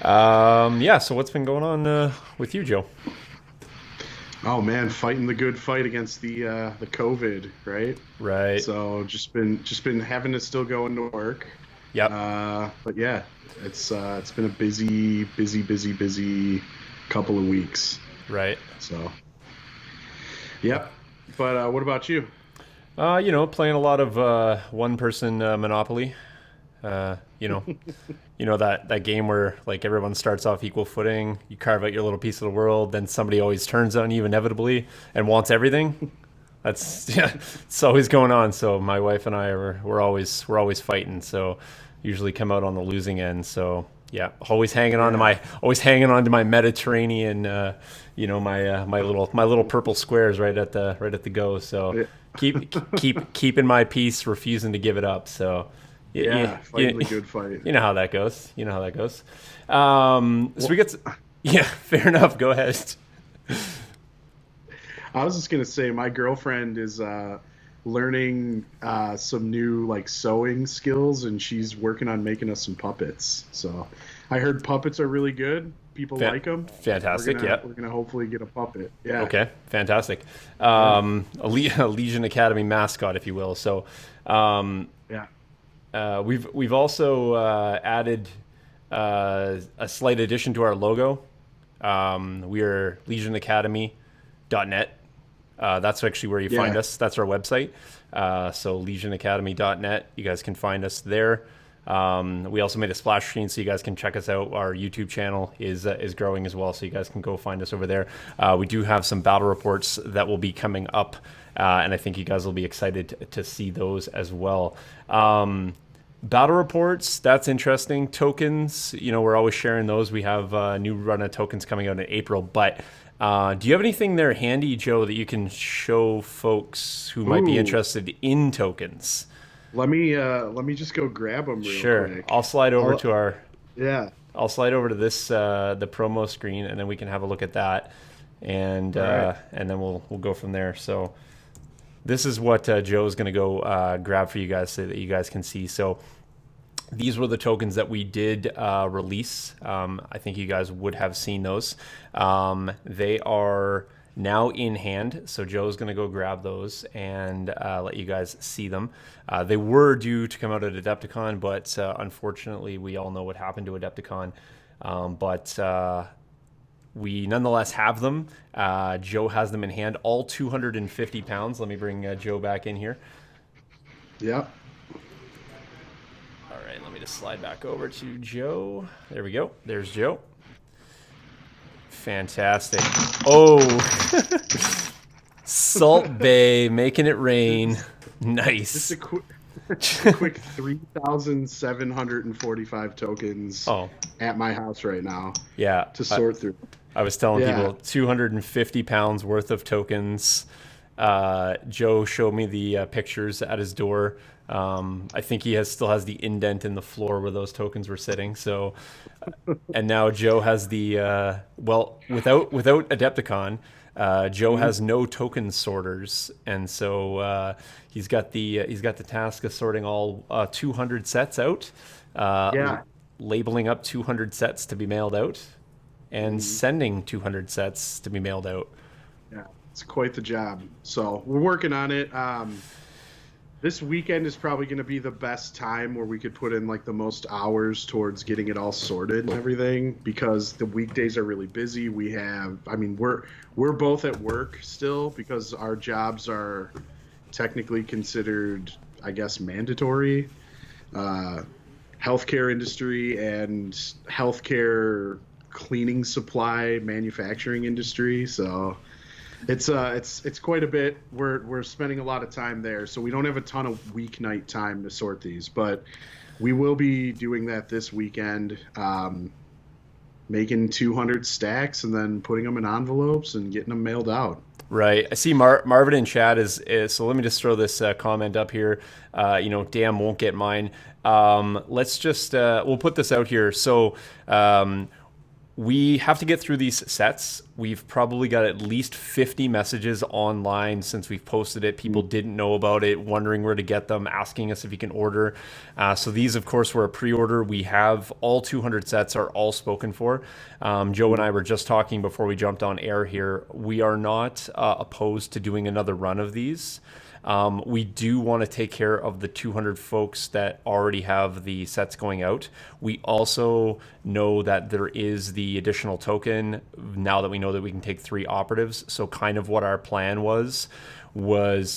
Yeah. So what's been going on with you, Joe? Oh man, fighting the good fight against the COVID, right? Right. So just been having to still go into work. Yep. But yeah, it's been a busy couple of weeks. Right. So yep. But what about you? Playing a lot of one-person Monopoly. Uh, you know, that game where like everyone starts off equal footing. You carve out your little piece of the world, then somebody always turns on you inevitably and wants everything. That's yeah, it's always going on. So my wife and I we're always fighting. So usually come out on the losing end. So yeah, Yeah. always hanging on to my Mediterranean, my little purple squares right at the go. So Yeah, keeping my peace, refusing to give it up. So yeah, yeah, fighting the good fight. you know how that goes. You know how that goes. So we Well, get yeah, fair enough. Go ahead. I was just gonna say my girlfriend is learning some new like sewing skills, and she's working on making us some puppets. So I heard puppets are really good. People like them. We're Fantastic. gonna Yeah. we're gonna hopefully get a puppet. Yeah, Okay, fantastic. yeah, A Legion Academy mascot, if you will. So, um, yeah. we've also added a slight addition to our logo. We are legionacademy.net. That's actually where you find Yeah. us. That's our website. So legionacademy.net. You guys can find us there. We also made a splash screen so you guys can check us out. Our YouTube channel is growing as well, so you guys can go find us over there. We do have some battle reports that will be coming up, and I think you guys will be excited to see those as well. Battle reports, that's interesting. Tokens, we're always sharing those. We have a new run of tokens coming out in April. But do you have anything there handy, Joe, that you can show folks who might be Ooh, interested in tokens? let me just go grab them real Sure. quick. I'll, yeah. I'll slide over to this the promo screen, and then we can have a look at that, All right. and then we'll go from there. So this is what Joe's going to go grab for you guys so that you guys can see. So these were the tokens that we did release. I think you guys would have seen those. They are now in hand. So Joe's going to go grab those and let you guys see them. They were due to come out at Adepticon, but unfortunately, we all know what happened to Adepticon. But we nonetheless have them. Joe has them in hand, all 250 pounds. Let me bring Joe back in here. Yep. All right, let me just slide back over to Joe. There we go. There's Joe. Fantastic. Oh, Salt Bay making it rain. Just just Nice. a quick just a quick 3,745 tokens Oh, at my house right now yeah. to sort through. I was telling Yeah. people 250 pounds worth of tokens. Joe showed me the pictures at his door. I think he still has the indent in the floor where those tokens were sitting. So, and now Joe has the without Adepticon, Joe Mhm. has no token sorters, and so he's got the task of sorting all 200 sets out, Yeah. labeling up 200 sets to be mailed out, and Mhm. sending 200 sets to be mailed out. Yeah. It's quite the job. So we're working on it. This weekend is probably going to be the best time where we could put in like the most hours towards getting it all sorted and everything because the weekdays are really busy. I mean, we're both at work still because our jobs are technically considered, I guess, mandatory. Uh, Healthcare industry and healthcare cleaning supply manufacturing industry. So it's quite a bit. We're spending a lot of time there, so we don't have a ton of weeknight time to sort these, but we will be doing that this weekend, making 200 stacks and then putting them in envelopes and getting them mailed out. Right. I see Marvin in chat is so let me just throw this comment up here. Damn won't get mine. Let's just we'll put this out here. So we have to get through these sets. We've probably got at least 50 messages online since we've posted it. People didn't know about it, wondering where to get them, asking us if you can order. So these, of course, were a pre-order. We have all 200 sets are all spoken for. Joe and I were just talking before we jumped on air here. We are not opposed to doing another run of these. We do want to take care of the 200 folks that already have the sets going out. We also know that there is the additional token now that we know that we can take 3 operatives. So kind of what our plan was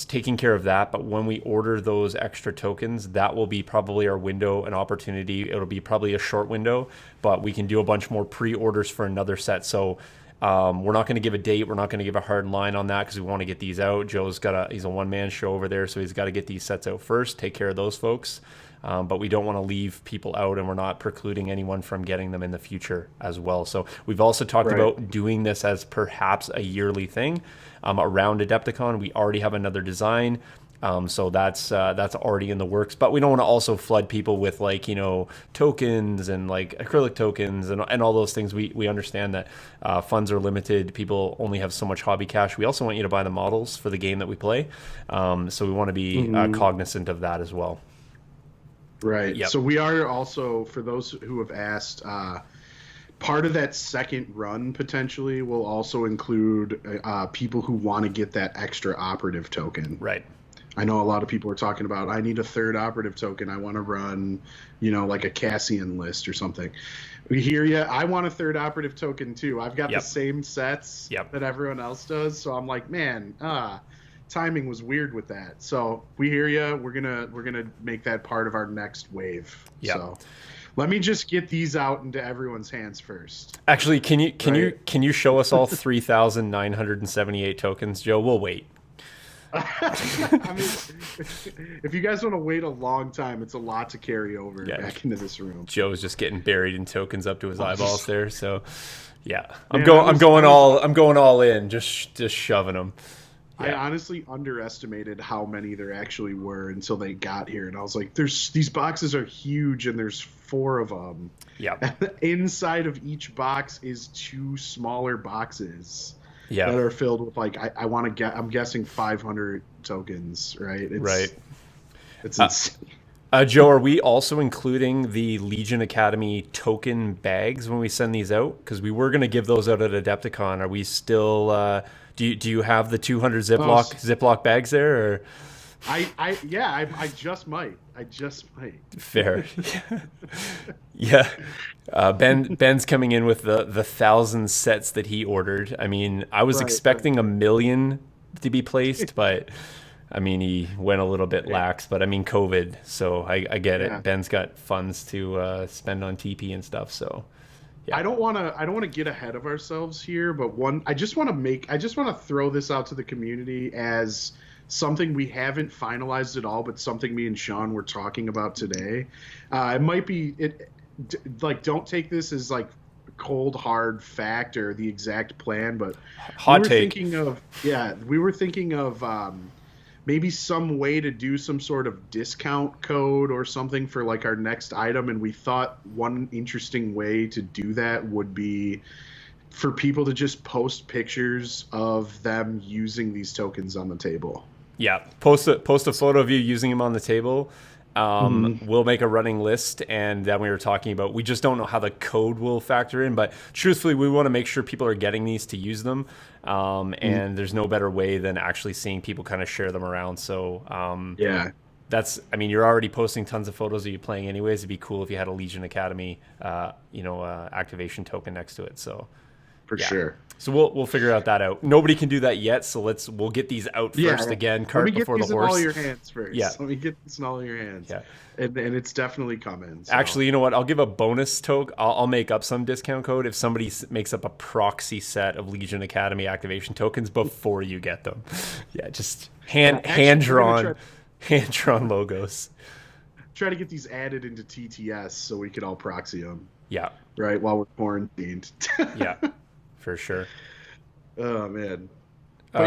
taking care of that. But when we order those extra tokens, that will be probably our window, an opportunity. It'll be probably a short window, but we can do a bunch more pre-orders for another set. So we're not going to give a date. We're not going to give a hard line on that because we want to get these out. He's a one-man show over there, so he's got to get these sets out first, take care of those folks. But we don't want to leave people out, and we're not precluding anyone from getting them in the future as well. So we've also talked about doing this as perhaps a yearly thing around Adepticon. We already have another design. So that's already in the works, but we don't want to also flood people with tokens and like acrylic tokens and all those things. We understand that funds are limited. People only have so much hobby cash. We also want you to buy the models for the game that we play. So we want to be cognizant of that as well. Right. Yep. So we are also, for those who have asked, part of that second run potentially will also include people who want to get that extra operative token. Right. I know a lot of people are talking about, I need a third operative token. I want to run, like a Cassian list or something. We hear you. I want a third operative token too. I've got the same sets that everyone else does. So I'm like, man, timing was weird with that. So we hear you. We're gonna make that part of our next wave. Yep. So let me just get these out into everyone's hands first. Actually, can you show us all 3,978 tokens, Joe? We'll wait. I mean, if you guys want to wait a long time, it's a lot to carry over back into this room. Joe's just getting buried in tokens up to his eyeballs there. So, I'm Man, going all in, just shoving them. I honestly underestimated how many there actually were until they got here, and I was like, these boxes are huge, and there's 4 of them. Yeah. Inside of each box is 2 smaller boxes. Yeah. That are filled with I'm guessing 500 tokens, right? It's insane. Joe, are we also including the Legion Academy token bags when we send these out? Because we were going to give those out at Adepticon. Are we still? Do you have the 200 Ziploc bags there? Or? I just might. Fair. Yeah. Ben's coming in with the 1,000 sets that he ordered. I mean, I was expecting 1 million to be placed, but I mean, he went a little bit lax. But I mean, COVID, so I get it. Ben's got funds to spend on TP and stuff, so. Yeah. I don't want to get ahead of ourselves here, but I just want to throw this out to the community as something we haven't finalized at all, but something me and Sean were talking about today. It might be don't take this as like cold hard fact or the exact plan, but hot take. We were thinking of maybe some way to do some sort of discount code or something for like our next item, and we thought one interesting way to do that would be for people to just post pictures of them using these tokens on the table. Yeah, post a photo of you using them on the table. We'll make a running list, and then we were talking about, we just don't know how the code will factor in, but truthfully, we want to make sure people are getting these to use them, and there's no better way than actually seeing people kind of share them around. So you're already posting tons of photos of you playing anyways. It'd be cool if you had a Legion Academy, activation token next to it. So for sure. So we'll figure that out. Nobody can do that yet, so we'll get these out first again. Cart before the horse. Let me get these in all your hands first. Yeah. Let me get this in all your hands. Yeah. And it's definitely coming. So. Actually, you know what? I'll give a bonus token. I'll make up some discount code if somebody makes up a proxy set of Legion Academy activation tokens before you get them. Yeah, just hand drawn logos. Try to get these added into TTS so we could all proxy them. Yeah. Right, while we're quarantined. Yeah. For sure. Oh man. But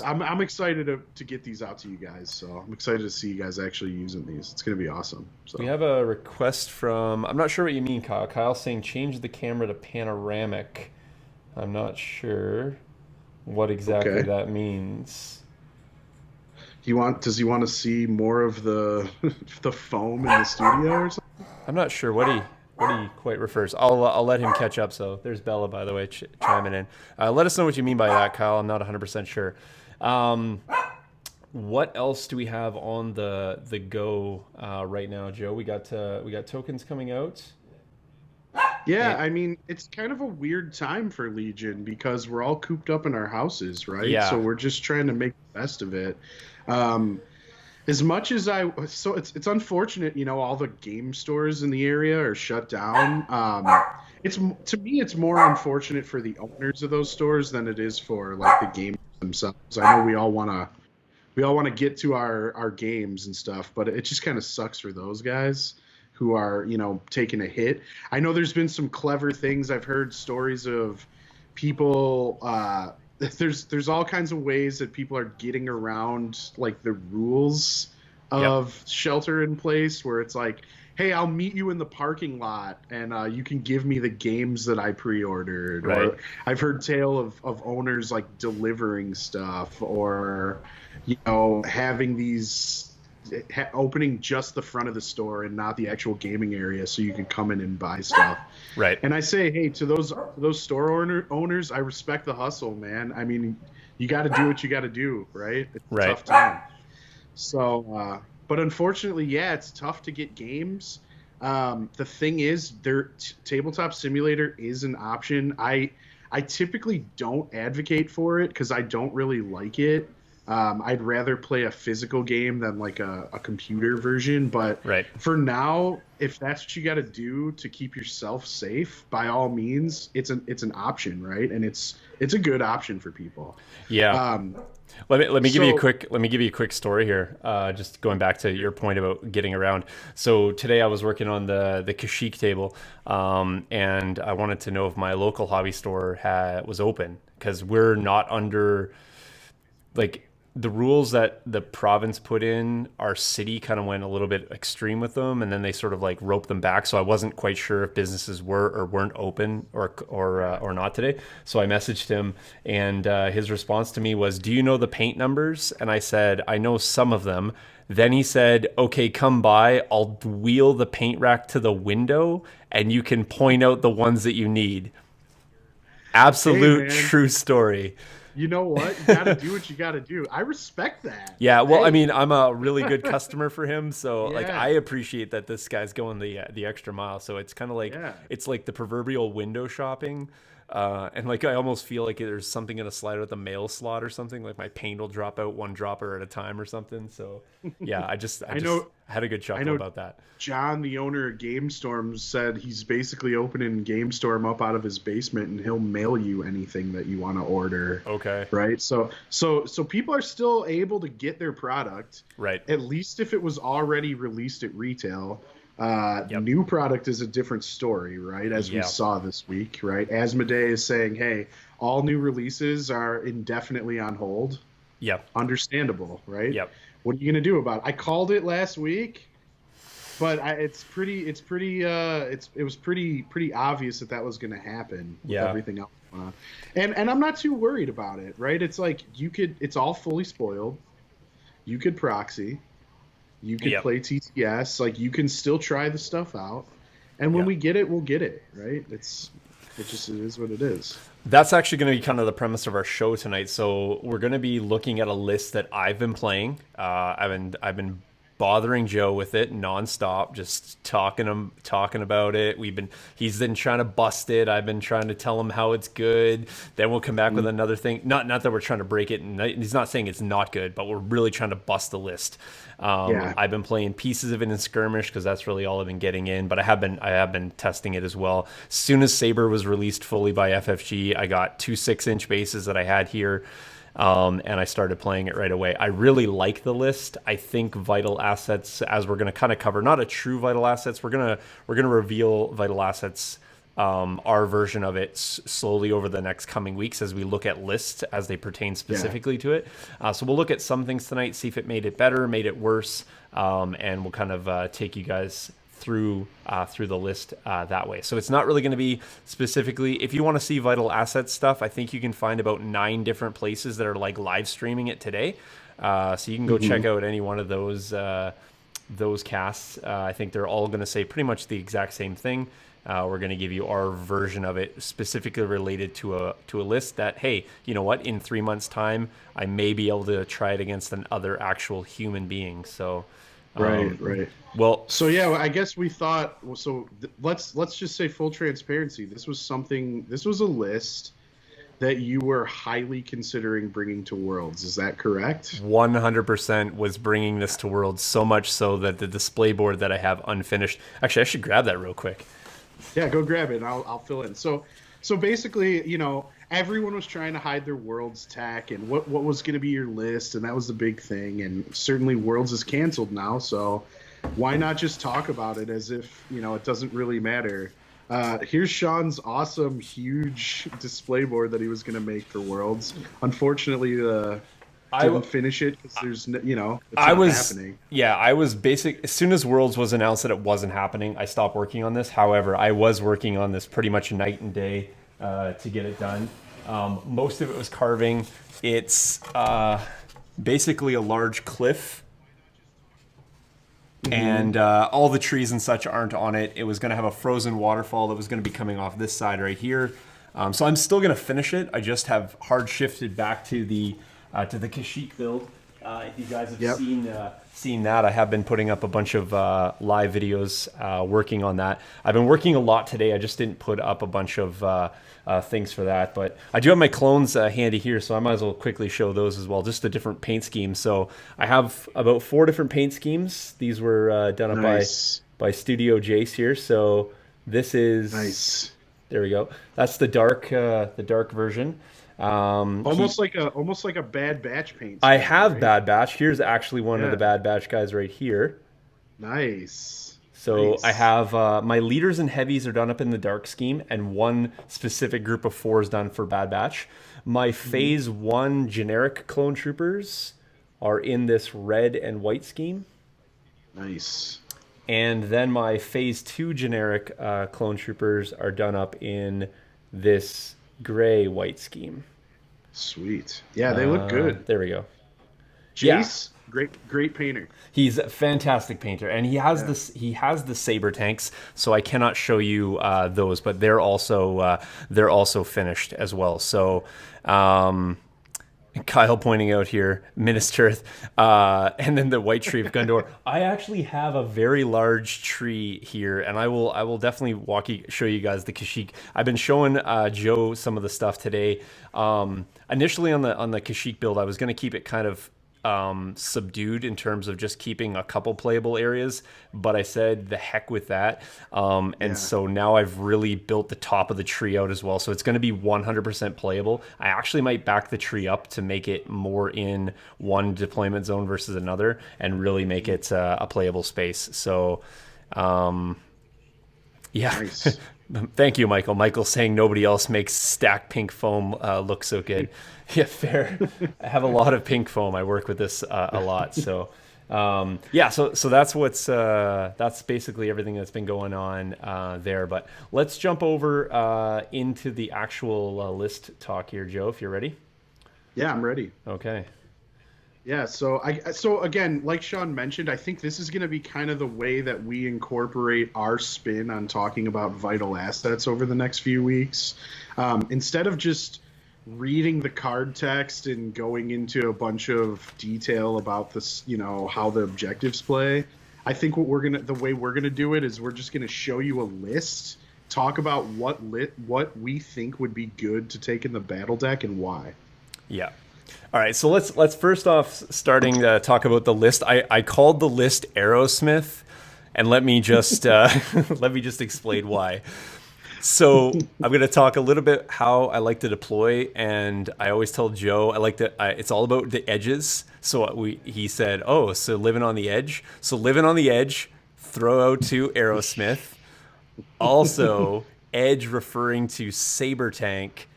I'm excited to get these out to you guys. So I'm excited to see you guys actually using these. It's gonna be awesome. So we have a request from, I'm not sure what you mean, Kyle. Kyle's saying change the camera to panoramic. I'm not sure what exactly Okay. that means. Does he want to see more of the the foam in the studio or something? I'm not sure what he quite refers. I'll let him catch up. So there's Bella, by the way, chiming in. Let us know what you mean by that, Kyle. I'm not 100% sure. Um, what else do we have on the go right now, Joe? We got tokens coming out. Yeah, And, I mean, it's kind of a weird time for Legion because we're all cooped up in our houses, right? So yeah, we're just trying to make the best of it. Um, as much as so it's unfortunate, all the game stores in the area are shut down. It's to me, it's more unfortunate for the owners of those stores than it is for like the gamers themselves. I know we all want to get to our games and stuff, but it just kind of sucks for those guys who are taking a hit. I know there's been some clever things. I've heard stories of people. There's all kinds of ways that people are getting around like the rules yep, of shelter in place, where it's like, hey, I'll meet you in the parking lot and you can give me the games that I pre-ordered. right, Or I've heard tale of owners like delivering stuff, or having these opening just the front of the store and not the actual gaming area so you can come in and buy stuff. right. And I say, hey, to those store owners, I respect the hustle, man. I mean, you got to do what you got to do, right? It's a Right. tough time. So, but unfortunately, yeah, it's tough to get games. The thing is, their tabletop simulator is an option. I typically don't advocate for it because I don't really like it. I'd rather play a physical game than like a computer version. But Right. for now, if that's what you got to do to keep yourself safe, by all means, it's an option, right? And it's a good option for people. Yeah. Um, Let me give you a so quick story here. Just going back to your point about getting around. So today I was working on the Kashyyyk table, and I wanted to know if my local hobby store was open because we're not under like the rules that the province put in. Our city kind of went a little bit extreme with them, and then they sort of like roped them back. So I wasn't quite sure if businesses were or weren't open or not today. So I messaged him, and his response to me was, "Do you know the paint numbers?" And I said, "I know some of them." Then he said, "Okay, come by. I'll wheel the paint rack to the window, and you can point out the ones that you need." hey, Absolute man, true story. you know what? You got to do what you got to do. I respect that. Yeah, well, I Hey, mean, I'm a really good customer for him, so like I yeah, appreciate that this guy's going the extra mile. So it's kind of like yeah. it's like the proverbial window shopping, and like I almost feel like there's something in a slider with a mail slot or something. Like my paint will drop out one dropper at a time or something. So yeah, I I just know, had a good I chuckle know. about that. John, the owner of GameStorm, said he's basically opening GameStorm up out of his basement, and he'll mail you anything that you want to order. Okay, Right. So people are still able to get their product, right. at least if it was already released at retail. Yep. New product is a different story, right? As we Yeah. saw this week, right? Asmodee is saying, hey, all new releases are indefinitely on hold. Yep. Understandable, right? Yep. What are you going to do about it? I called it last week, but it was pretty obvious that was going to happen with Yeah. everything else going on. And I'm not too worried about it, right? It's like it's all fully spoiled. You could proxy, you could Yep. play TTS, like you can still try the stuff out. And when Yeah. we get it, we'll get it, right? It is what it is. That's actually going to be kind of the premise of our show tonight. So we're going to be looking at a list that I've been playing. I've been bothering Joe with it nonstop, just talking about it. He's been trying to bust it. I've been trying to tell him how it's good. Then we'll come back with another thing. Not that we're trying to break it. And he's not saying it's not good, but we're really trying to bust the list. Yeah. I've been playing pieces of it in skirmish because that's really all I've been getting in. But I have been testing it as well. As soon as Saber was released fully by FFG, I got two 6-inch bases that I had here. And I started playing it right away. I really like the list. I think Vital Assets, as we're going to kind of cover, not a true Vital Assets. We're gonna reveal Vital Assets, our version of it, slowly over the next coming weeks as we look at lists as they pertain Yeah. specifically to it. So we'll look at some things tonight, see if it made it better, made it worse, and we'll kind of take you guys through the list that way. So it's not really going to be specifically, if you want to see vital assets stuff, I think you can find about 9 different places that are like live streaming it today. So you can go check out any one of those casts. I think they're all going to say pretty much the exact same thing. We're going to give you our version of it, specifically related to a list that, hey, you know what? In 3 months' time, I may be able to try it against another actual human being. So, Right. Well, So yeah, I guess we thought. Let's just say full transparency. This was a list that you were highly considering bringing to Worlds. Is that correct? 100% was bringing this to Worlds, so much so that the display board that I have unfinished. Actually, I should grab that real quick. Yeah, go grab it and I'll fill in. So basically, everyone was trying to hide their Worlds tech and what was going to be your list, and that was the big thing. And certainly Worlds is canceled now, so why not just talk about it as if, it doesn't really matter. Here's Sean's awesome, huge display board that he was going to make for Worlds. Unfortunately, didn't finish it because there's, it's not happening. Yeah, I was as soon as Worlds was announced that it wasn't happening, I stopped working on this. However, I was working on this pretty much night and day to get it done. Most of it was carving. It's basically a large cliff. And all the trees and such aren't on it. It was going to have a frozen waterfall that was going to be coming off this side right here. So I'm still going to finish it. I just have hard shifted back to the Kashyyyk build. If you guys have seen that, I have been putting up a bunch of live videos working on that. I've been working a lot today. I just didn't put up a bunch of things for that. But I do have my clones handy here, so I might as well quickly show those as well, just the different paint schemes. So I have about 4 different paint schemes. These were done up by Studio Jace here. So this is nice. There we go. That's the dark version. Almost like a Bad Batch paint. I have right? Bad Batch. Here's actually one of the Bad Batch guys right here. Nice. So nice. I have my leaders and heavies are done up in the dark scheme, and one specific group of 4 is done for Bad Batch. My phase 1 generic clone troopers are in this red and white scheme. Nice. And then my phase 2 generic clone troopers are done up in this gray white scheme. Sweet. Yeah, they look good. There we go. Jace, great painter. He's a fantastic painter, and he has the saber tanks, so I cannot show you those, but they're also finished as well. So Kyle pointing out here, Minister, and then the white tree of Gundor. I actually have a very large tree here, and I will definitely show you guys the Kashyyyk. I've been showing Joe some of the stuff today. Initially on the Kashyyyk build, I was going to keep it kind of subdued in terms of just keeping a couple playable areas, but I said the heck with that. So now I've really built the top of the tree out as well. So it's going to be 100% playable. I actually might back the tree up to make it more in one deployment zone versus another and really make it a playable space. So, Nice. Thank you, Michael. Michael saying nobody else makes stacked pink foam look so good. Yeah, fair. I have a lot of pink foam. I work with this a lot. So, so that's basically everything that's been going on there. But let's jump over into the actual list talk here, Joe, if you're ready. Yeah, I'm ready. Okay. Yeah, so again, like Sean mentioned, I think this is going to be kind of the way that we incorporate our spin on talking about vital assets over the next few weeks. Instead of just reading the card text and going into a bunch of detail about this, how the objectives play, I think the way we're gonna do it is we're just gonna show you a list, talk about what we think would be good to take in the battle deck and why. Yeah. All right, so let's first off starting to talk about the list. I called the list Aerosmith, and let me just explain why. So I'm going to talk a little bit how I like to deploy, and I always tell Joe it's all about the edges. So he said, "Oh, so living on the edge." So living on the edge, throw out to Aerosmith. Also, edge referring to saber tank.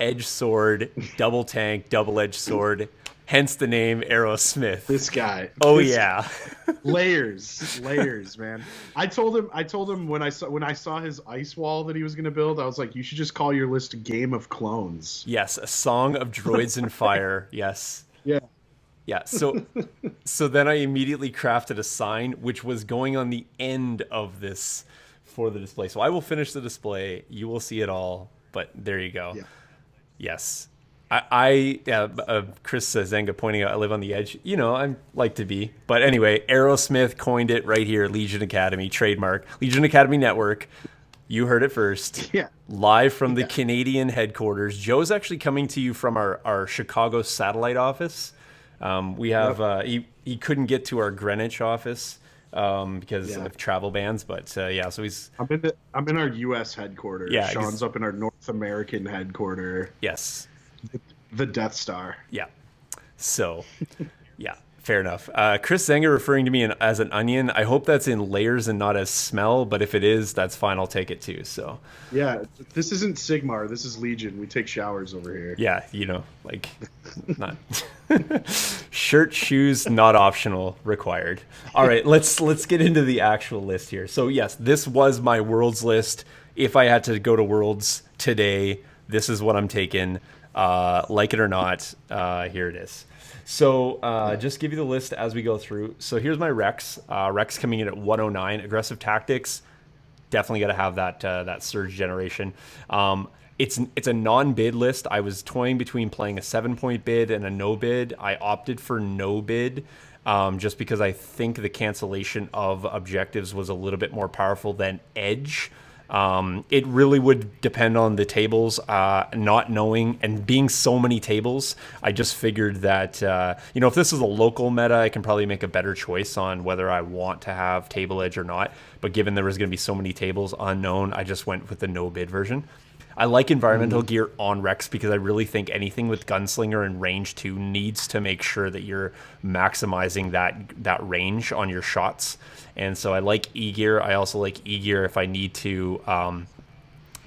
Edge sword, double tank, double edge sword, Hence the name Aerosmith. This guy. Oh This yeah. layers, man. I told him when I saw his ice wall that he was gonna build, I was like, you should just call your list Game of Clones. Yes, a song of droids and fire. Yes. Yeah. Yeah. So then I immediately crafted a sign which was going on the end of this for the display. So I will finish the display. You will see it all. But there you go. Yeah. Yes. Chris Zenga pointing out, I live on the edge. I like to be. But anyway, Aerosmith coined it right here. Legion Academy, trademark. Legion Academy Network. You heard it first. Yeah. Live from the Canadian headquarters. Joe's actually coming to you from our Chicago satellite office. We have, he couldn't get to our Greenwich office because of travel bans. But so he's. I'm in our U.S. headquarters. Yeah, Sean's up in our North American headquarters. Yes. The Death Star. Yeah. So, yeah, fair enough. Chris Zenger referring to me as an onion. I hope that's in layers and not as smell, but if it is, that's fine. I'll take it too. So, yeah, this isn't Sigmar. This is Legion. We take showers over here. Yeah, not shirt, shoes, not optional, required. All right, let's get into the actual list here. So, yes, this was my Worlds list. If I had to go to Worlds today, this is what I'm taking. Like it or not, here it is. So just give you the list as we go through. So here's my Rex. Rex coming in at 109. Aggressive tactics, definitely got to have that surge generation. It's a non-bid list. I was toying between playing a 7-point bid and a no bid. I opted for no bid just because I think the cancellation of objectives was a little bit more powerful than edge. It really would depend on the tables, not knowing and being so many tables. I just figured that, if this is a local meta, I can probably make a better choice on whether I want to have table edge or not. But given there was going to be so many tables unknown, I just went with the no bid version. I like environmental gear on Rex because I really think anything with Gunslinger and range 2 needs to make sure that you're maximizing that range on your shots. And so I like E-gear. I also like E-gear if I need to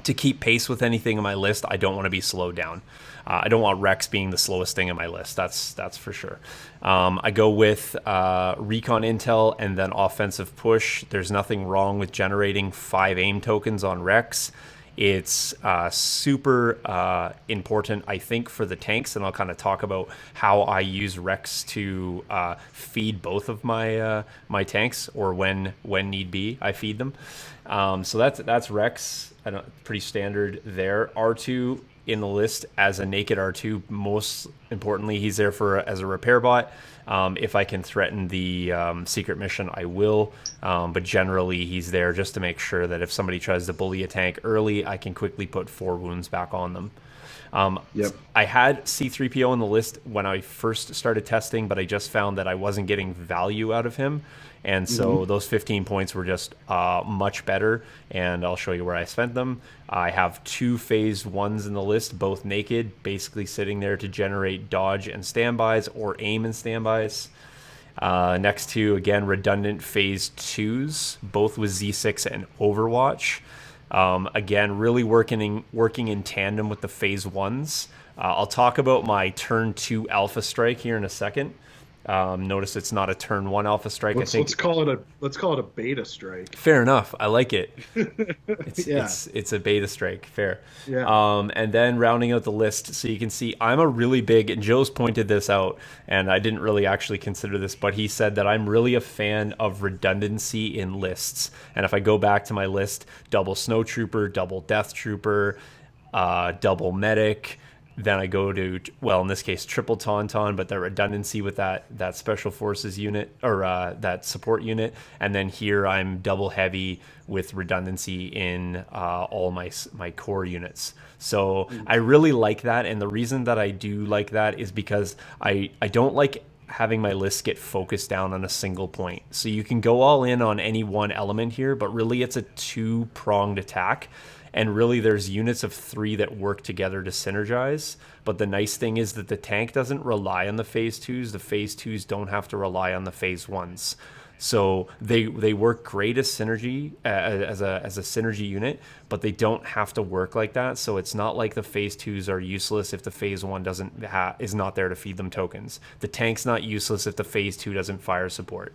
keep pace with anything in my list. I don't want to be slowed down. I don't want Rex being the slowest thing in my list. That's for sure. I go with recon intel and then offensive push. There's nothing wrong with generating 5 aim tokens on Rex. It's super important, I think, for the tanks, and I'll kind of talk about how I use Rex to feed both of my my tanks, or when need be, I feed them. So that's Rex. Pretty standard there. R2 in the list as a naked R2. Most importantly, he's there as a repair bot. If I can threaten the secret mission, I will. But generally, he's there just to make sure that if somebody tries to bully a tank early, I can quickly put 4 wounds back on them. I had C-3PO on the list when I first started testing, but I just found that I wasn't getting value out of him. And so those 15 points were just much better, and I'll show you where I spent them. I have 2 phase 1s in the list, both naked, basically sitting there to generate dodge and standbys or aim and standbys. Next to, again, redundant phase 2s, both with Z6 and Overwatch. Again, really working in tandem with the phase 1s. I'll talk about my turn 2 alpha strike here in a second. Notice it's not a turn 1 alpha strike. Let's call it a beta strike. Fair enough. I like it. It's a beta strike. Fair. Yeah. And then rounding out the list, so you can see I'm a really big, and Joe's pointed this out, and I didn't really actually consider this, but he said that I'm really a fan of redundancy in lists. And if I go back to my list, double snowtrooper, double death trooper, double medic. Then I go to, well, in this case, triple Tauntaun, but the redundancy with that special forces unit, or that support unit. And then here I'm double heavy with redundancy in all my core units. So I really like that. And the reason that I do like that is because I don't like having my list get focused down on a single point. So you can go all in on any one element here, but really it's a 2-pronged attack. And really, there's units of 3 that work together to synergize. But the nice thing is that the tank doesn't rely on the phase 2s. The phase 2s don't have to rely on the phase 1s. So they work great as synergy as a synergy unit, but they don't have to work like that. So it's not like the phase twos are useless if the phase one is not there to feed them tokens. The tank's not useless if the phase two doesn't fire support.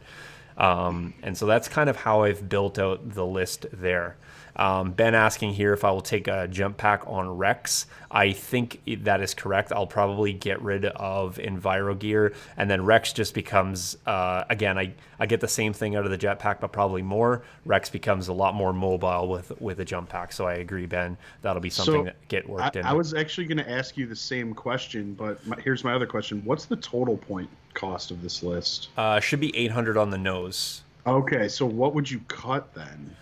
And so that's kind of how I've built out the list there. Ben asking here if I will take a jump pack on Rex. I think that is correct. I'll probably get rid of Enviro Gear, and then Rex just becomes, again, I get the same thing out of the jetpack, but probably more. Rex becomes a lot more mobile with a jump pack, so I agree, Ben. That'll be something that get worked in. I was actually going to ask you the same question, but here's my other question. What's the total point cost of this list? Should be 800 on the nose. Okay, so what would you cut then?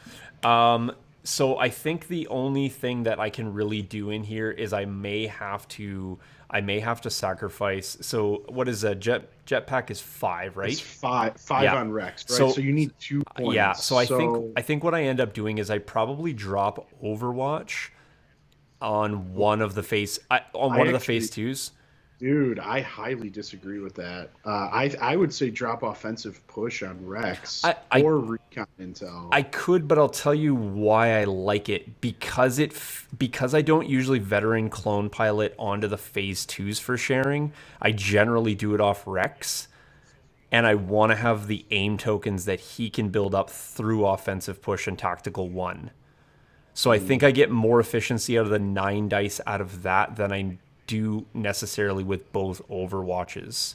So I think the only thing that I can really do in here is I may have to sacrifice. So what is a jetpack is 5, right? It's five Yeah. on Rex, right? So you need 2 points. Yeah. So I think what I end up doing is I probably drop Overwatch on one of the phase phase twos. Dude, I highly disagree with that. I would say drop offensive push on Rex or recon intel. I could, but I'll tell you why I like it because I don't usually veteran clone pilot onto the phase twos for sharing. I generally do it off Rex, and I want to have the aim tokens that he can build up through offensive push and tactical 1. So I think I get more efficiency out of the 9 dice out of that than I do necessarily with both Overwatches.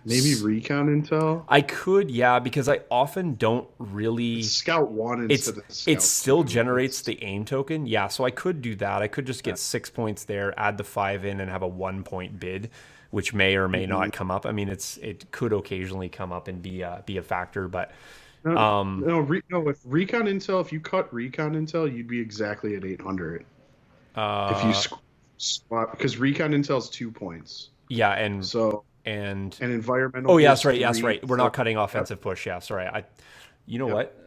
Maybe recon intel? I could, yeah, because I often don't really... It's Scout 1 instead of Scout It still 2. generates the aim token. Yeah, so I could do that. I could just get 6 points there, add the 5 in, and have a 1-point bid, which may or may not come up. I mean, it could occasionally come up and be a factor, but... with recon intel, if you cut recon intel, you'd be exactly at 800. If you swap, because recon intel is 2 points. Yeah, and environmental. Oh yeah, that's right. Yeah, that's right. We're not cutting offensive push. Yeah, sorry. You know what?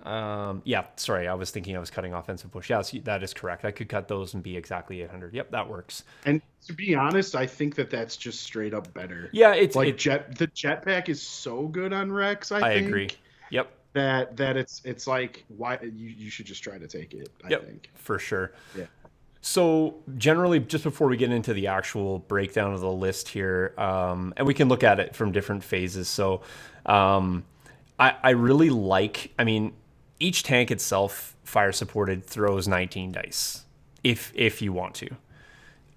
Yeah, sorry. I was thinking I was cutting offensive push. Yeah, that is correct. I could cut those and be exactly 800. Yep, that works. And to be honest, I think that's just straight up better. Yeah, it's like the jetpack is so good on Rex. I think. Agree. Yep. That it's like why you should just try to take it. I think for sure. Yeah. So generally, just before we get into the actual breakdown of the list here, and we can look at it from different phases. So I really like, I mean, each tank itself, fire supported, throws 19 dice if you want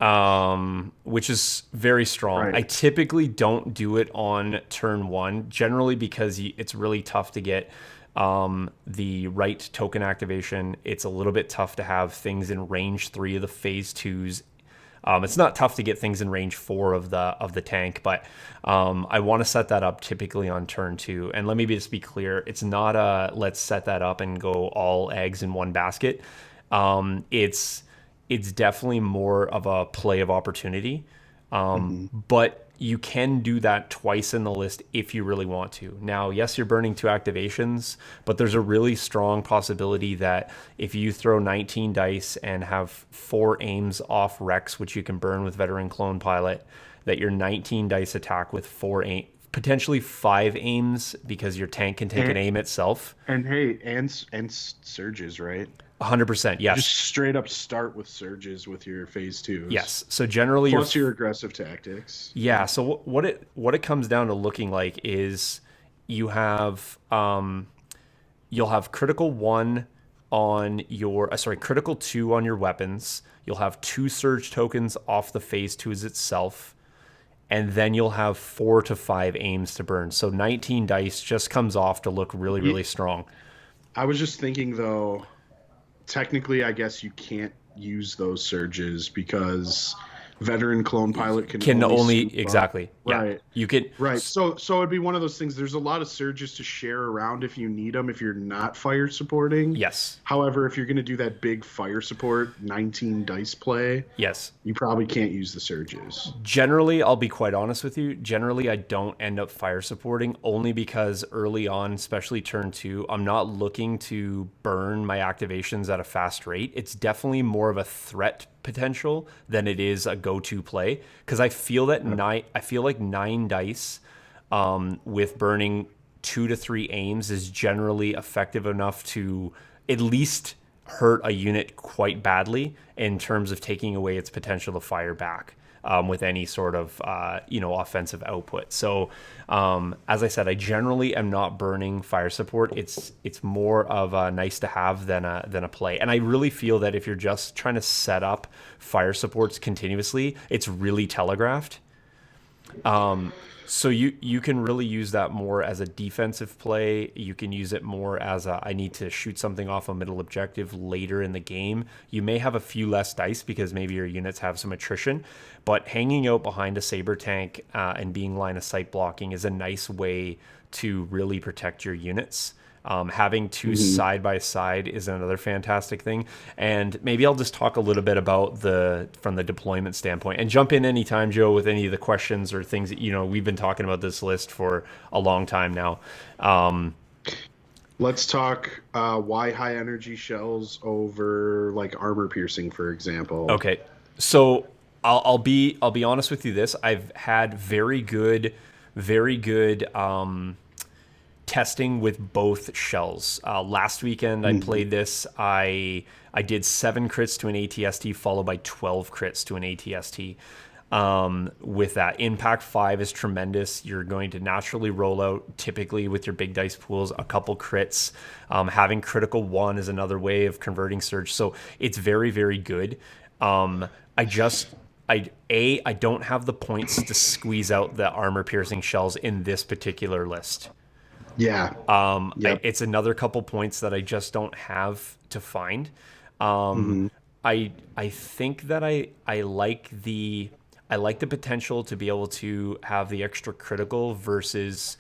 to, which is very strong. Right. I typically don't do it on turn 1, generally because it's really tough to get the right token activation. It's a little bit tough to have things in range 3 of the phase 2s. It's not tough to get things in range 4 of the tank, but I want to set that up typically on turn 2. And let me just be clear, it's not a let's set that up and go all eggs in one basket. It's definitely more of a play of opportunity, but you can do that twice in the list if you really want to. Now, yes, you're burning 2 activations, but there's a really strong possibility that if you throw 19 dice and have 4 aims off Rex, which you can burn with Veteran Clone Pilot, that your 19 dice attack with 4 aim, potentially 5 aims, because your tank can take an aim itself. And hey, and surges, right? 100%, yes. Just straight up start with surges with your phase 2s. Yes. So generally, plus your aggressive tactics. Yeah. So what it comes down to looking like is you have you'll have critical 1 on your critical 2 on your weapons. You'll have 2 surge tokens off the phase 2s itself, and then you'll have 4 to 5 aims to burn. So 19 dice just comes off to look really, really strong. I was just thinking though, technically, I guess you can't use those surges because Veteran Clone Pilot can only exactly. Yeah. Right. You can right. So it'd be one of those things. There's a lot of surges to share around if you need them if you're not fire supporting. Yes. However, if you're going to do that big fire support 19 dice play, yes, you probably can't use the surges. Generally, I'll be quite honest with you. Generally, I don't end up fire supporting only because early on, especially turn 2, I'm not looking to burn my activations at a fast rate. It's definitely more of a threat potential than it is a go-to play, because I feel that 9 dice with burning 2 to 3 aims is generally effective enough to at least hurt a unit quite badly in terms of taking away its potential to fire back with any sort of offensive output. So as I said, I generally am not burning fire support. It's more of a nice to have than a play. And I really feel that if you're just trying to set up fire supports continuously, it's really telegraphed. So you can really use that more as a defensive play. You can use it more as a, I need to shoot something off a middle objective later in the game. You may have a few less dice because maybe your units have some attrition, but hanging out behind a saber tank and being line of sight blocking is a nice way to really protect your units. Having two side by side is another fantastic thing. And maybe I'll just talk a little bit about from the deployment standpoint, and jump in anytime, Joe, with any of the questions or things that, we've been talking about this list for a long time now. Let's talk why high energy shells over like armor piercing, for example. Okay. So I'll be honest with you. I've had very good testing with both shells. Last weekend I played this. I did 7 crits to an ATST followed by 12 crits to an ATST. With that, impact 5 is tremendous. You're going to naturally roll out, typically with your big dice pools, a couple crits. Having critical 1 is another way of converting surge. So it's very, very good. I don't have the points to squeeze out the armor piercing shells in this particular list. Yeah. Yep. It's another couple points that I just don't have to find. I think that I like the potential to be able to have the extra critical versus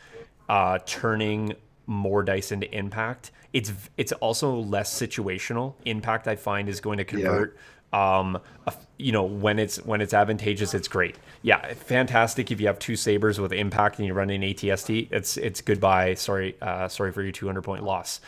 turning more dice into impact. It's also less situational. Impact, I find, is going to convert. When it's advantageous, it's great. Yeah, fantastic if you have 2 sabers with impact and you run an ATST. It's goodbye. Sorry for your 200-point loss.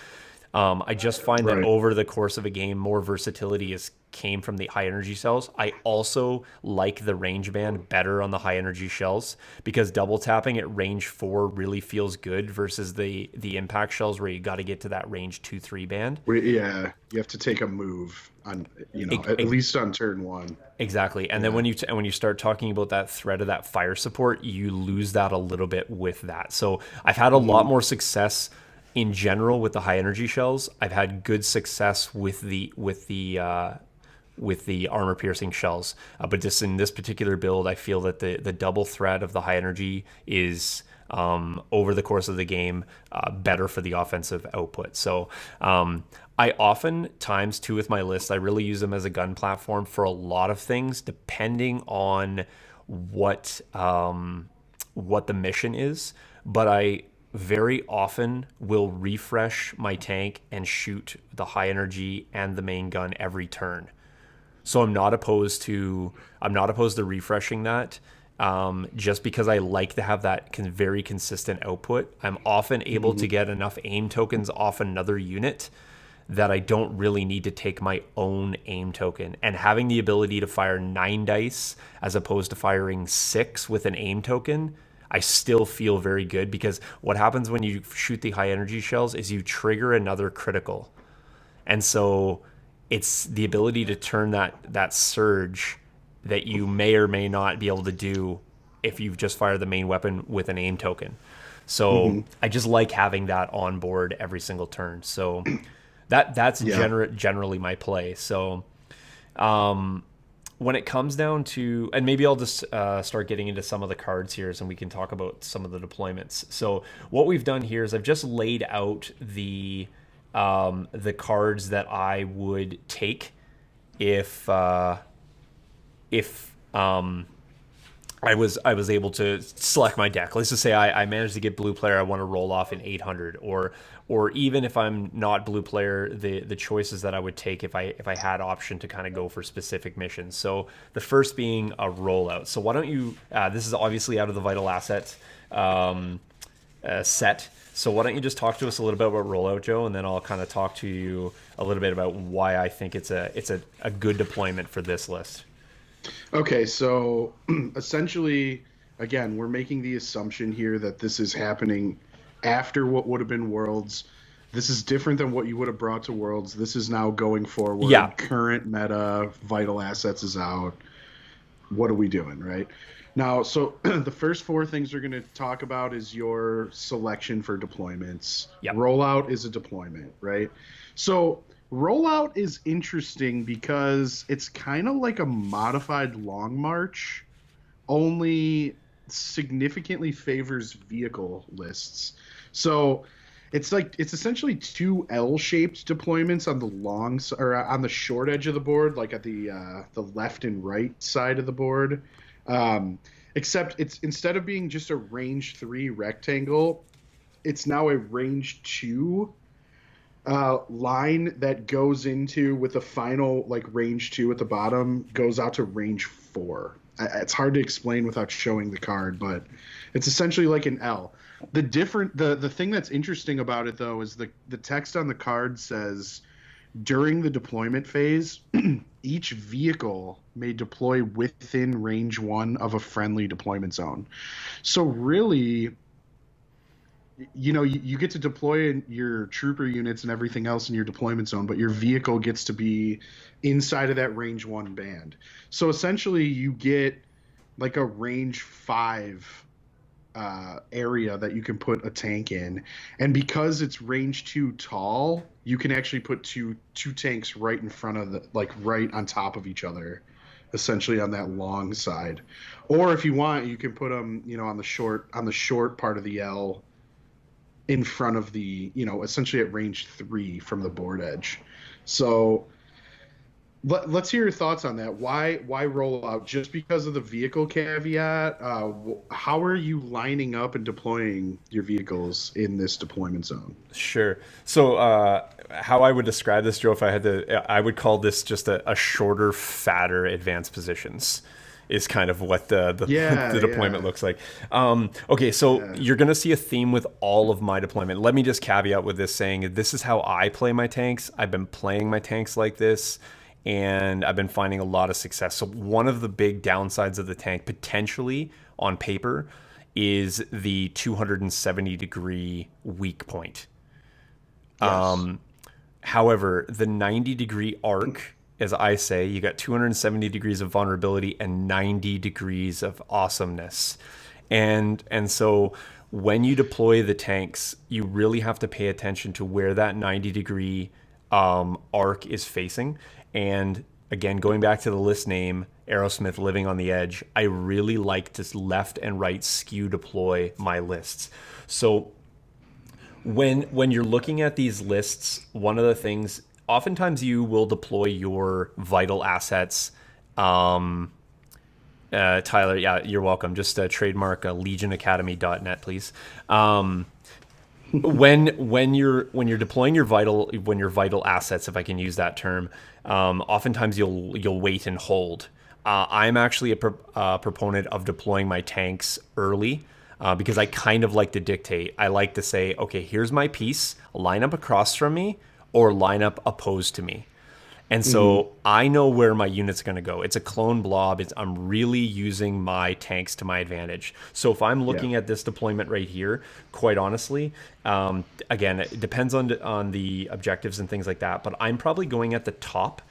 I just find that over the course of a game, more versatility came from the high energy shells. I also like the range band better on the high energy shells because double tapping at range 4 really feels good versus the impact shells where you got to get to that range 2-3 band. Yeah, you have to take a move on, at least on turn 1. Exactly. And then when you start talking about that threat of that fire support, you lose that a little bit with that. So I've had a lot more success in general with the high energy shells. I've had good success with the armor piercing shells, but just in this particular build, I feel that the double threat of the high energy is over the course of the game better for the offensive output. So I oftentimes too with my list, I really use them as a gun platform for a lot of things, depending on what the mission is. But I very often will refresh my tank and shoot the high energy and the main gun every turn. So I'm not opposed to refreshing that, just because I like to have that very consistent output. I'm often able to get enough aim tokens off another unit that I don't really need to take my own aim token. And having the ability to fire 9 dice as opposed to firing 6 with an aim token, I still feel very good, because what happens when you shoot the high energy shells is you trigger another critical. And so it's the ability to turn that surge that you may or may not be able to do if you've just fired the main weapon with an aim token. So I just like having that on board every single turn. So that's generally my play. So when it comes down to, and maybe I'll just start getting into some of the cards here, and we can talk about some of the deployments. So what we've done here is I've just laid out the cards that I would take if I was able to select my deck. Let's just say I managed to get blue player. I want to roll off in 800, or even if I'm not blue player, the choices that I would take if I had option to kind of go for specific missions. So the first being a rollout. So why don't you? This is obviously out of the vital assets set. So why don't you just talk to us a little bit about rollout, Joe, and then I'll kind of talk to you a little bit about why I think it's a good deployment for this list. Okay, so essentially, again, we're making the assumption here that this is happening after what would have been Worlds. This is different than what you would have brought to Worlds. This is now going Yeah. forward. Current meta, vital assets is out. What are we doing, right? Now, so the first four things we're going to talk about is your selection for deployments. Yep. Rollout is a deployment, right? So rollout is interesting because it's kind of like a modified long march, only significantly favors vehicle lists. So it's essentially two L-shaped deployments on the or on the short edge of the board, like at the left and right side of the board. Except it's instead of being just a range 3 rectangle, it's now a range 2 line that goes into with the final like range 2 at the bottom goes out to range 4. It's hard to explain without showing the card, but it's essentially like an L. The thing that's interesting about it though is the text on the card says during the deployment phase, each vehicle may deploy within range 1 of a friendly deployment zone. So really, you get to deploy your trooper units and everything else in your deployment zone, but your vehicle gets to be inside of that range 1 band. So essentially you get like a range 5 area that you can put a tank in, and because it's range 2 tall, you can actually put two tanks right in front of right on top of each other, essentially on that long side. Or if you want, you can put them on the short part of the L in front of the essentially at range 3 from the board edge. So let's hear your thoughts on that. Why roll out? Just because of the vehicle caveat? How are you lining up and deploying your vehicles in this deployment zone? Sure. So, how I would describe this, Joe, if I had to, I would call this just a shorter, fatter advanced positions. Is kind of what the Yeah, the deployment yeah, looks like. Okay, so yeah. you're going to see a theme with all of my deployment. Let me just caveat with this saying this is how I play my tanks. I've been playing my tanks like this, and I've been finding a lot of success. So one of the big downsides of the tank, potentially on paper, is the 270-degree weak point. Yes. However, the 90-degree arc, as I say, you got 270 degrees of vulnerability and 90 degrees of awesomeness. And so when you deploy the tanks, you really have to pay attention to where that 90-degree arc is facing. And again, going back to the list name, Aerosmith Living on the Edge, I really like to left and right skew deploy my lists. So when you're looking at these lists, one of the things, oftentimes you will deploy your vital assets. Tyler, yeah, you're welcome. Just trademark legionacademy.net, please. When you're deploying your vital assets, if I can use that term, oftentimes you'll wait and hold. I'm actually a proponent of deploying my tanks early, because I kind of like to dictate. I like to say, okay, here's my piece, line up across from me or line up opposed to me. And Hmm. so I know where my unit's going to go. It's a clone blob. I'm really using my tanks to my advantage. So if I'm Yeah. looking at this deployment right here, quite honestly, again, it depends on the objectives and things like that. But I'm probably going at the top,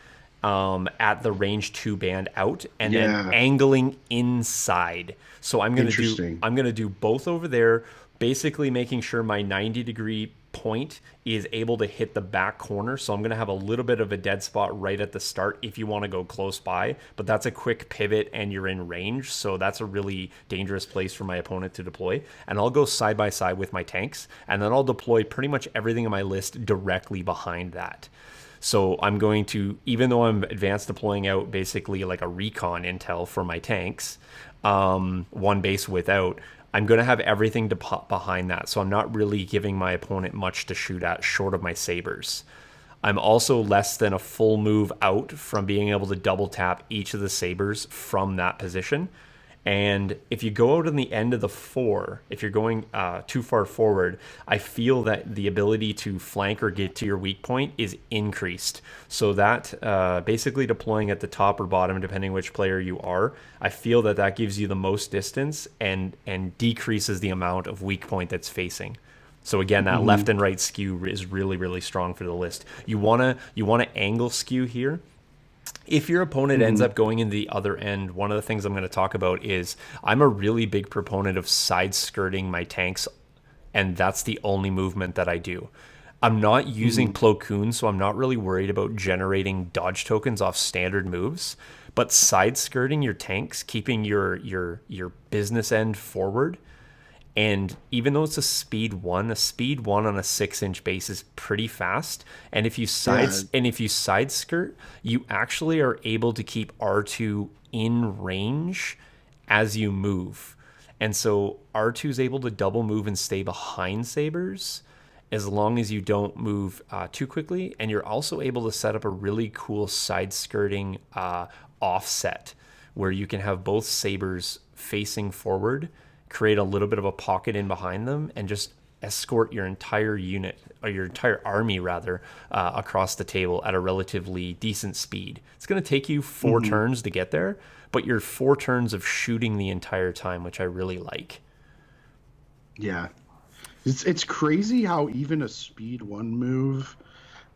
at the range 2 band out, and then Yeah. angling inside. So Interesting. I'm gonna do both over there, basically making sure my 90-degree point is able to hit the back corner. So I'm going to have a little bit of a dead spot right at the start if you want to go close by, but that's a quick pivot and you're in range. So that's a really dangerous place for my opponent to deploy. And I'll go side by side with my tanks, and then I'll deploy pretty much everything in my list directly behind that. So I'm going to, even though I'm advanced deploying out basically like a recon intel for my tanks, one base without, I'm going to have everything to pop behind that. So I'm not really giving my opponent much to shoot at short of my sabers. I'm also less than a full move out from being able to double tap each of the sabers from that position. And if you go out on the end of the 4, if you're going too far forward, I feel that the ability to flank or get to your weak point is increased. So that basically deploying at the top or bottom, depending which player you are, I feel that that gives you the most distance and decreases the amount of weak point that's facing. So again, that left and right skew is really, really strong for the list. You wanna angle skew here. If your opponent ends up going in the other end, one of the things I'm going to talk about is I'm a really big proponent of side skirting my tanks, and that's the only movement that I do. I'm not using Plo Koon, so I'm not really worried about generating dodge tokens off standard moves. But side skirting your tanks, keeping your business end forward, and even though it's a speed one on a 6-inch base is pretty fast. And if you side skirt, you actually are able to keep R2 in range as you move. And so R2 is able to double move and stay behind sabers as long as you don't move too quickly. And you're also able to set up a really cool side skirting offset where you can have both sabers facing forward, create a little bit of a pocket in behind them, and just escort your entire unit, or your entire army rather, across the table at a relatively decent speed. It's going to take you 4 turns to get there, but you're 4 turns of shooting the entire time, which I really like. Yeah. It's crazy how even a speed 1 move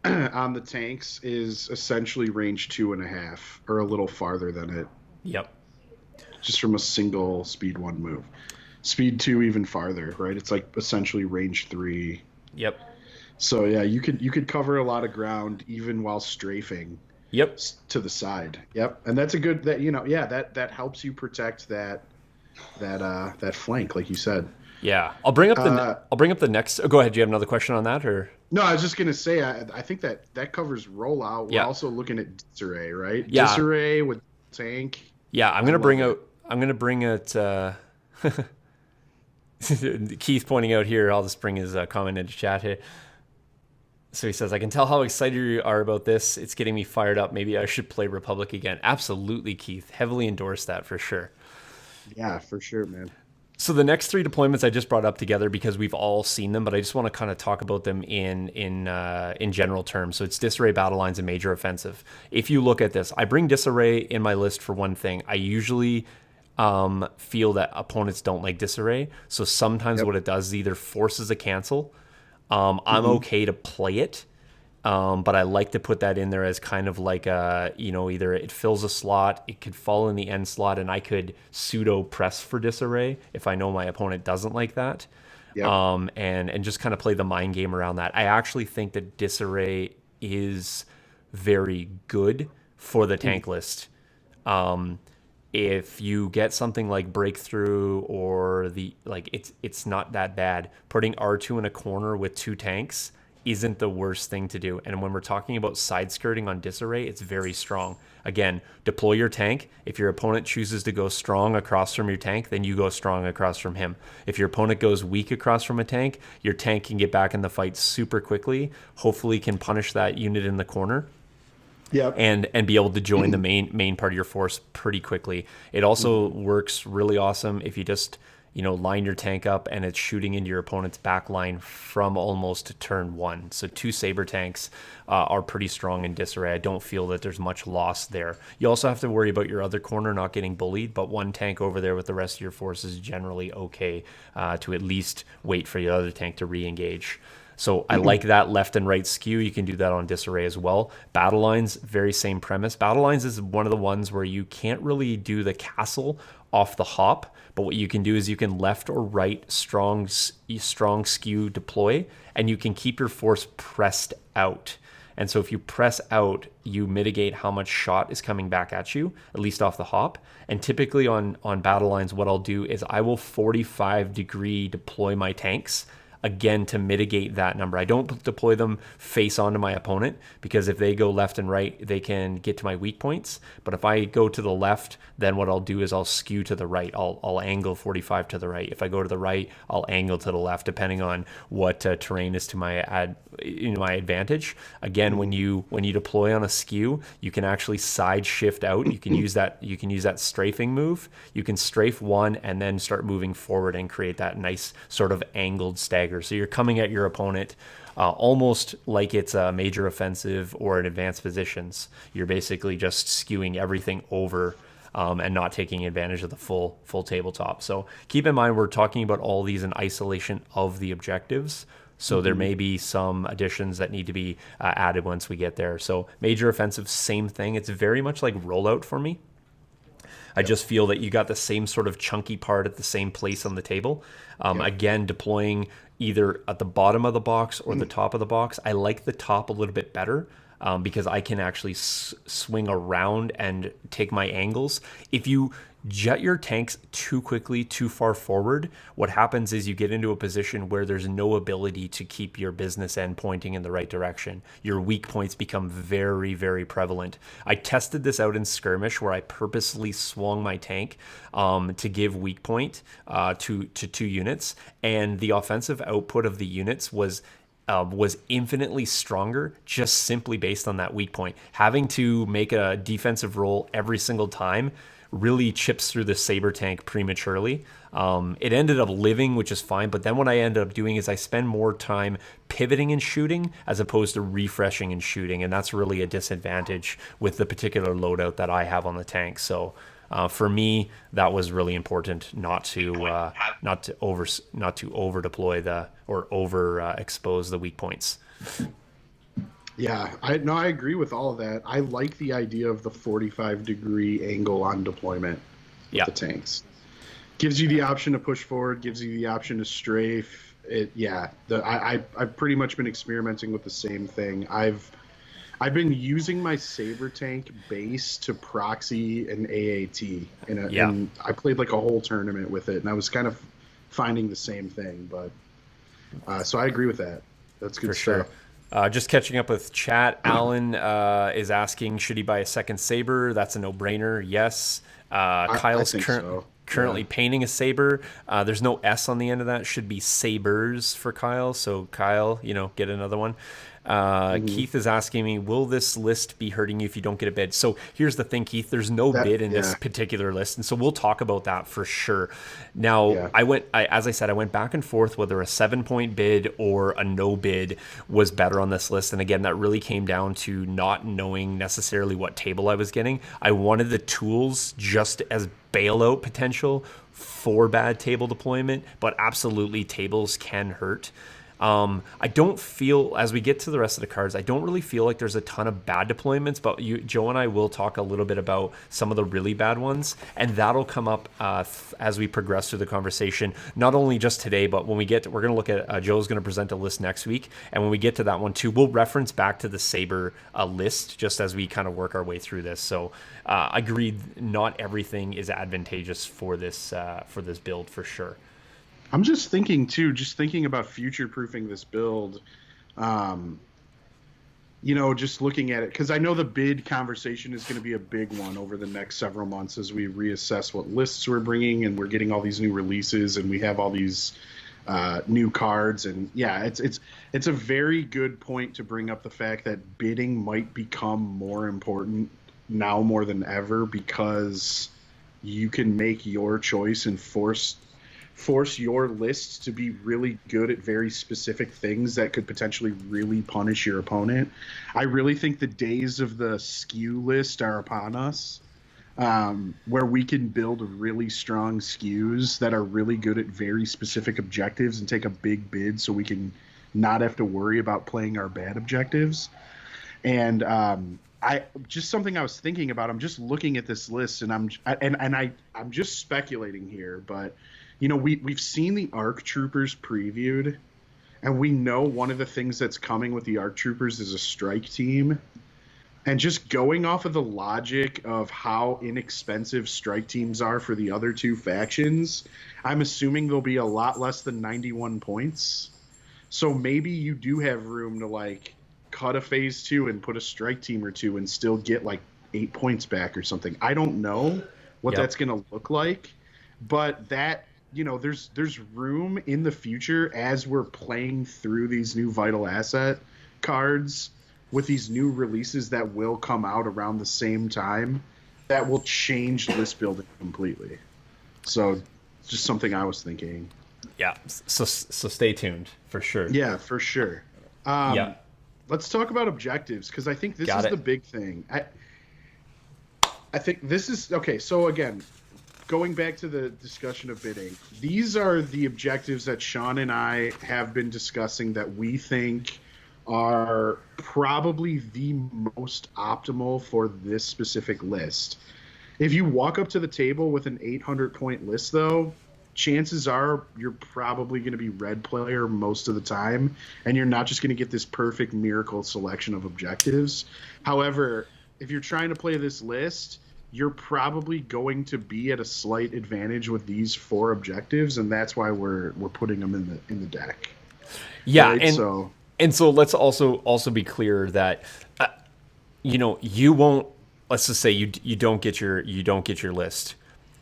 on the tanks is essentially range 2.5 or a little farther than it. Yep. Just from a single speed 1 move. Speed 2 even farther, right? It's like essentially range 3. Yep. So yeah, you could cover a lot of ground even while strafing. Yep. To the side. Yep. And that's a good that helps you protect that flank, like you said. Yeah. I'll bring up the next. Oh, go ahead. Do you have another question on that, or? No, I was just gonna say I think that covers rollout. We're also looking at disarray, right? Yeah. Disarray with tank. Yeah, I'm gonna bring it. Keith pointing out here. I'll just bring his comment into chat here. So he says, I can tell how excited you are about this. It's getting me fired up. Maybe I should play Republic again. Absolutely, Keith. Heavily endorse that for sure. Yeah, for sure, man. So the next 3 deployments I just brought up together because we've all seen them, but I just want to kind of talk about them in general terms. So it's disarray, battle lines, and major offensive. If you look at this, I bring disarray in my list for one thing. I usually feel that opponents don't like disarray. So sometimes what it does is either forces a cancel. I'm okay to play it, but I like to put that in there as kind of like either it fills a slot, it could fall in the end slot, and I could pseudo press for disarray if I know my opponent doesn't like that. Yep. And just kind of play the mind game around that. I actually think that disarray is very good for the tank list. If you get something like breakthrough or it's not that bad. Putting R2 in a corner with 2 tanks isn't the worst thing to do. And when we're talking about side skirting on disarray, it's very strong. Again, deploy your tank. If your opponent chooses to go strong across from your tank, then you go strong across from him. If your opponent goes weak across from a tank, your tank can get back in the fight super quickly, hopefully can punish that unit in the corner. Yep. And be able to join the main part of your force pretty quickly. It also works really awesome if you just line your tank up and it's shooting into your opponent's back line from almost turn 1. So 2 saber tanks are pretty strong in disarray. I don't feel that there's much loss there. You also have to worry about your other corner not getting bullied, but 1 tank over there with the rest of your force is generally okay to at least wait for your other tank to re-engage. So I like that left and right skew. You can do that on disarray as well. Battle lines, very same premise. Battle lines is one of the ones where you can't really do the castle off the hop, but what you can do is you can left or right strong skew deploy, and you can keep your force pressed out. And so if you press out, you mitigate how much shot is coming back at you, at least off the hop. And typically on battle lines, what I'll do is I will 45-degree deploy my tanks, again, to mitigate that number. I don't deploy them face onto my opponent, because if they go left and right, they can get to my weak points. But if I go to the left, then what I'll do is I'll skew to the right. I'll angle 45 to the right. If I go to the right, I'll angle to the left, depending on what terrain is to my my advantage. Again, when you deploy on a skew, you can actually side shift out. You can use that strafing move. You can strafe 1 and then start moving forward and create that nice sort of angled stagger. So you're coming at your opponent almost like it's a major offensive or an advanced positions. You're basically just skewing everything over and not taking advantage of the full tabletop. So keep in mind, we're talking about all these in isolation of the objectives. So there may be some additions that need to be added once we get there. So major offensive, same thing. It's very much like Rollout for me. I just feel that you got the same sort of chunky part at the same place on the table. Again, deploying either at the bottom of the box or the top of the box. I like the top a little bit better because I can actually swing around and take my angles. If you jet your tanks too quickly, too far forward, what happens is you get into a position where there's no ability to keep your business end pointing in the right direction. Your weak points become very, very prevalent. I tested this out in skirmish where I purposely swung my tank to give weak point to 2 units, and the offensive output of the units was infinitely stronger just simply based on that weak point. Having to make a defensive roll every single time really chips through the Saber tank prematurely. It ended up living, which is fine, but then what I ended up doing is I spend more time pivoting and shooting as opposed to refreshing and shooting, and that's really a disadvantage with the particular loadout that I have on the tank. So for me, that was really important not to over deploy or over expose the weak points. Yeah, I agree with all of that. I like the idea of the 45-degree angle on deployment with the tanks. Gives you the option to push forward, gives you the option to strafe. I've pretty much been experimenting with the same thing. I've been using my Saber tank base to proxy an AAT, and I played like a whole tournament with it, and I was kind of finding the same thing. But so I agree with that. That's good stuff. Sure. Just catching up with chat. Alan is asking, should he buy a second Saber? That's a no-brainer. Yes. Kyle's currently painting a Saber. There's no S on the end of that. Should be Sabers for Kyle. So Kyle, get another one. Keith is asking me, will this list be hurting you if you don't get a bid? So here's the thing, Keith, there's no bid in this particular list. And so we'll talk about that for sure. Now, as I said, I went back and forth whether a 7-point bid or a no bid was better on this list. And again, that really came down to not knowing necessarily what table I was getting. I wanted the tools just as bailout potential for bad table deployment, but absolutely tables can hurt. I don't feel, as we get to the rest of the cards, I don't really feel like there's a ton of bad deployments, but Joe and I will talk a little bit about some of the really bad ones, and that'll come up as we progress through the conversation, not only just today, but when we're going to look at, Joe's going to present a list next week, and when we get to that one too, we'll reference back to the Saber list just as we kind of work our way through this. So agreed, not everything is advantageous for this build for sure. I'm just thinking about future-proofing this build, just looking at it, because I know the bid conversation is going to be a big one over the next several months as we reassess what lists we're bringing, and we're getting all these new releases, and we have all these new cards, and it's a very good point to bring up the fact that bidding might become more important now more than ever, because you can make your choice and force your list to be really good at very specific things that could potentially really punish your opponent. I really think the days of the skew list are upon us, where we can build really strong skews that are really good at very specific objectives and take a big bid so we can not have to worry about playing our bad objectives. And something I was thinking about, I'm just looking at this list, and I'm just speculating here, but we've seen the ARC Troopers previewed, and we know one of the things that's coming with the ARC Troopers is a strike team. And just going off of the logic of how inexpensive strike teams are for the other two factions, I'm assuming they'll be a lot less than 91 points. So maybe you do have room to cut a phase 2 and put a strike team or two and still get 8 points back or something. I don't know what that's going to look like, but that, there's room in the future as we're playing through these new vital asset cards with these new releases that will come out around the same time that will change list building completely. So just something I was thinking. Yeah. So stay tuned for sure. Yeah, for sure. Let's talk about objectives, because I think this is the big thing. I think this is okay. So again, going back to the discussion of bidding, these are the objectives that Sean and I have been discussing that we think are probably the most optimal for this specific list. If you walk up to the table with an 800 point list, though, chances are you're probably going to be red player most of the time, and you're not just going to get this perfect miracle selection of objectives. However, if you're trying to play this list, you're probably going to be at a slight advantage with these four objectives, and that's why we're putting them in the deck. Yeah, Right? So and so let's also be clear that you won't. Let's just say you don't get your list.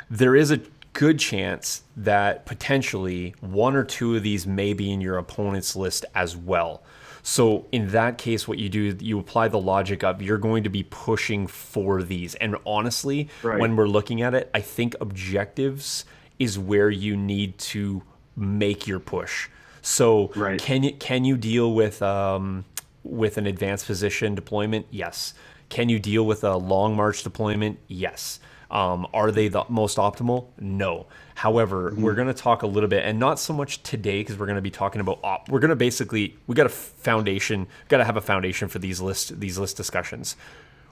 There is a good chance that potentially one or two of these may be in your opponent's list as well. So in that case, what you do, you apply the logic of you're going to be pushing for these. And honestly, right. when we're looking at it, I think objectives is where you need to make your push. So Right. can you deal with an advanced position deployment? Yes. Can you deal with a long march deployment? Yes. Are they the most optimal? No. However, we're going to talk a little bit, and not so much today, because we're going to be talking about we're going to basically we got to have a foundation for these list discussions.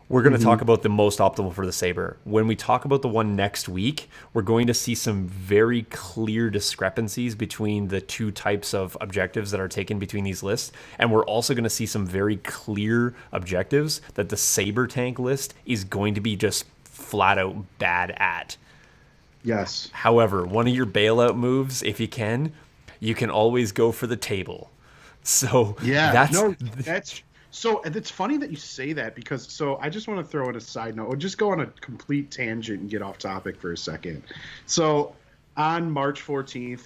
We're going to talk about the most optimal for the Saber. When we talk about the one next week, we're going to see some very clear discrepancies between the two types of objectives that are taken between these lists. And we're also going to see some very clear objectives that the Saber tank list is going to be just flat out bad at. Yes. However, one of your bailout moves, if you can always go for the table. So Yeah. That's so. And it's funny that you say that because so I just want to throw in a side note or just go on a complete tangent and get off topic for a second. So on March 14th,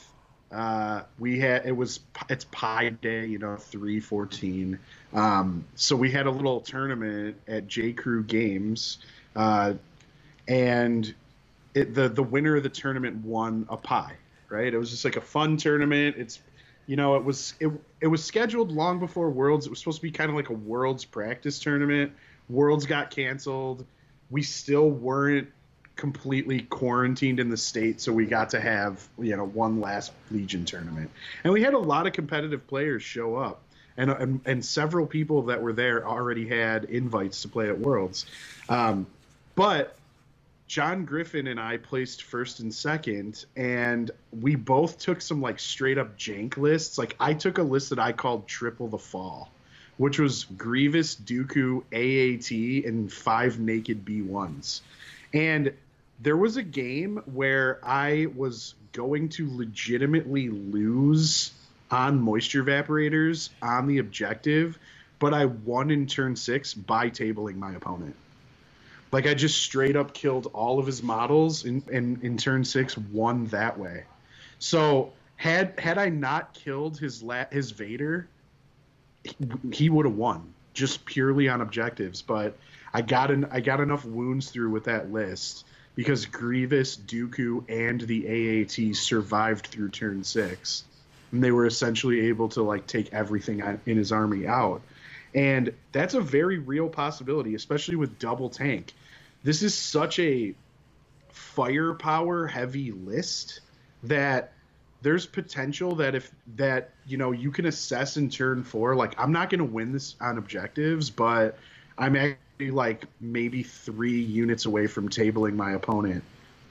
it's Pi Day, 3/14. So we had a little tournament at J Crew Games, and the winner of the tournament won a pie. Right? It was just like a fun tournament. It was scheduled long before Worlds. It was supposed to be kind of like a Worlds practice tournament. Worlds got canceled. We still weren't completely quarantined in the state, so we got to have one last Legion tournament, and we had a lot of competitive players show up, and several people that were there already had invites to play at Worlds, but John Griffin and I placed first and second, and we both took some like straight up jank lists. Like I took a list that I called Triple the Fall, which was Grievous, Dooku, AAT, and 5 naked B1s. And there was a game where I was going to legitimately lose on moisture evaporators on the objective, but I won in turn 6 by tabling my opponent. Like I just straight up killed all of his models in turn 6, won that way. So had I not killed his Vader, he would have won just purely on objectives. But I got enough wounds through with that list because Grievous, Dooku, and the AAT survived through turn 6, and they were essentially able to like take everything in his army out. And that's a very real possibility, especially with double tank. This is such a firepower heavy list that there's potential that you can assess in turn 4. Like I'm not going to win this on objectives, but I'm actually like maybe 3 units away from tabling my opponent.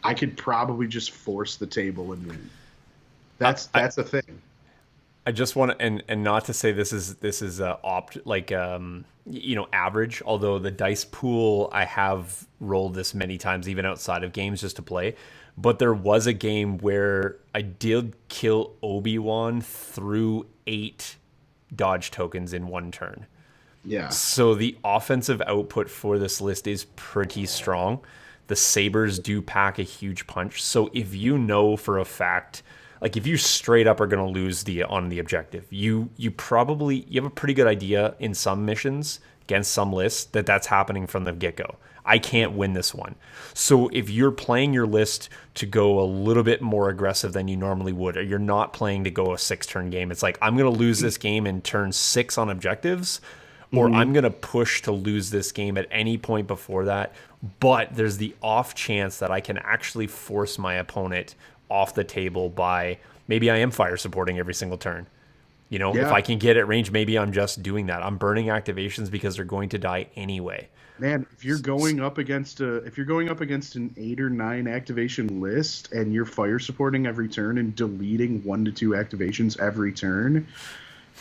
I could probably just force the table and win. That's the thing. I just want to, and not to say this is average. Although the dice pool, I have rolled this many times, even outside of games, just to play. But there was a game where I did kill Obi-Wan through 8 dodge tokens in one turn. Yeah. So the offensive output for this list is pretty strong. The Sabers do pack a huge punch. So if you know for a fact, like if you straight up are going to lose on the objective, you have a pretty good idea in some missions against some lists that's happening from the get-go. I can't win this one. So if you're playing your list to go a little bit more aggressive than you normally would, or you're not playing to go a 6-turn game, it's like I'm going to lose this game in turn 6 on objectives, or I'm going to push to lose this game at any point before that but there's the off chance that I can actually force my opponent off the table by maybe I am fire supporting every single turn. You know, if Yeah, I can get at range, maybe I'm just doing that. I'm burning activations because they're going to die anyway. man, if you're going up against an 8 or 9 activation list and you're fire supporting every turn and deleting 1 to 2 activations every turn,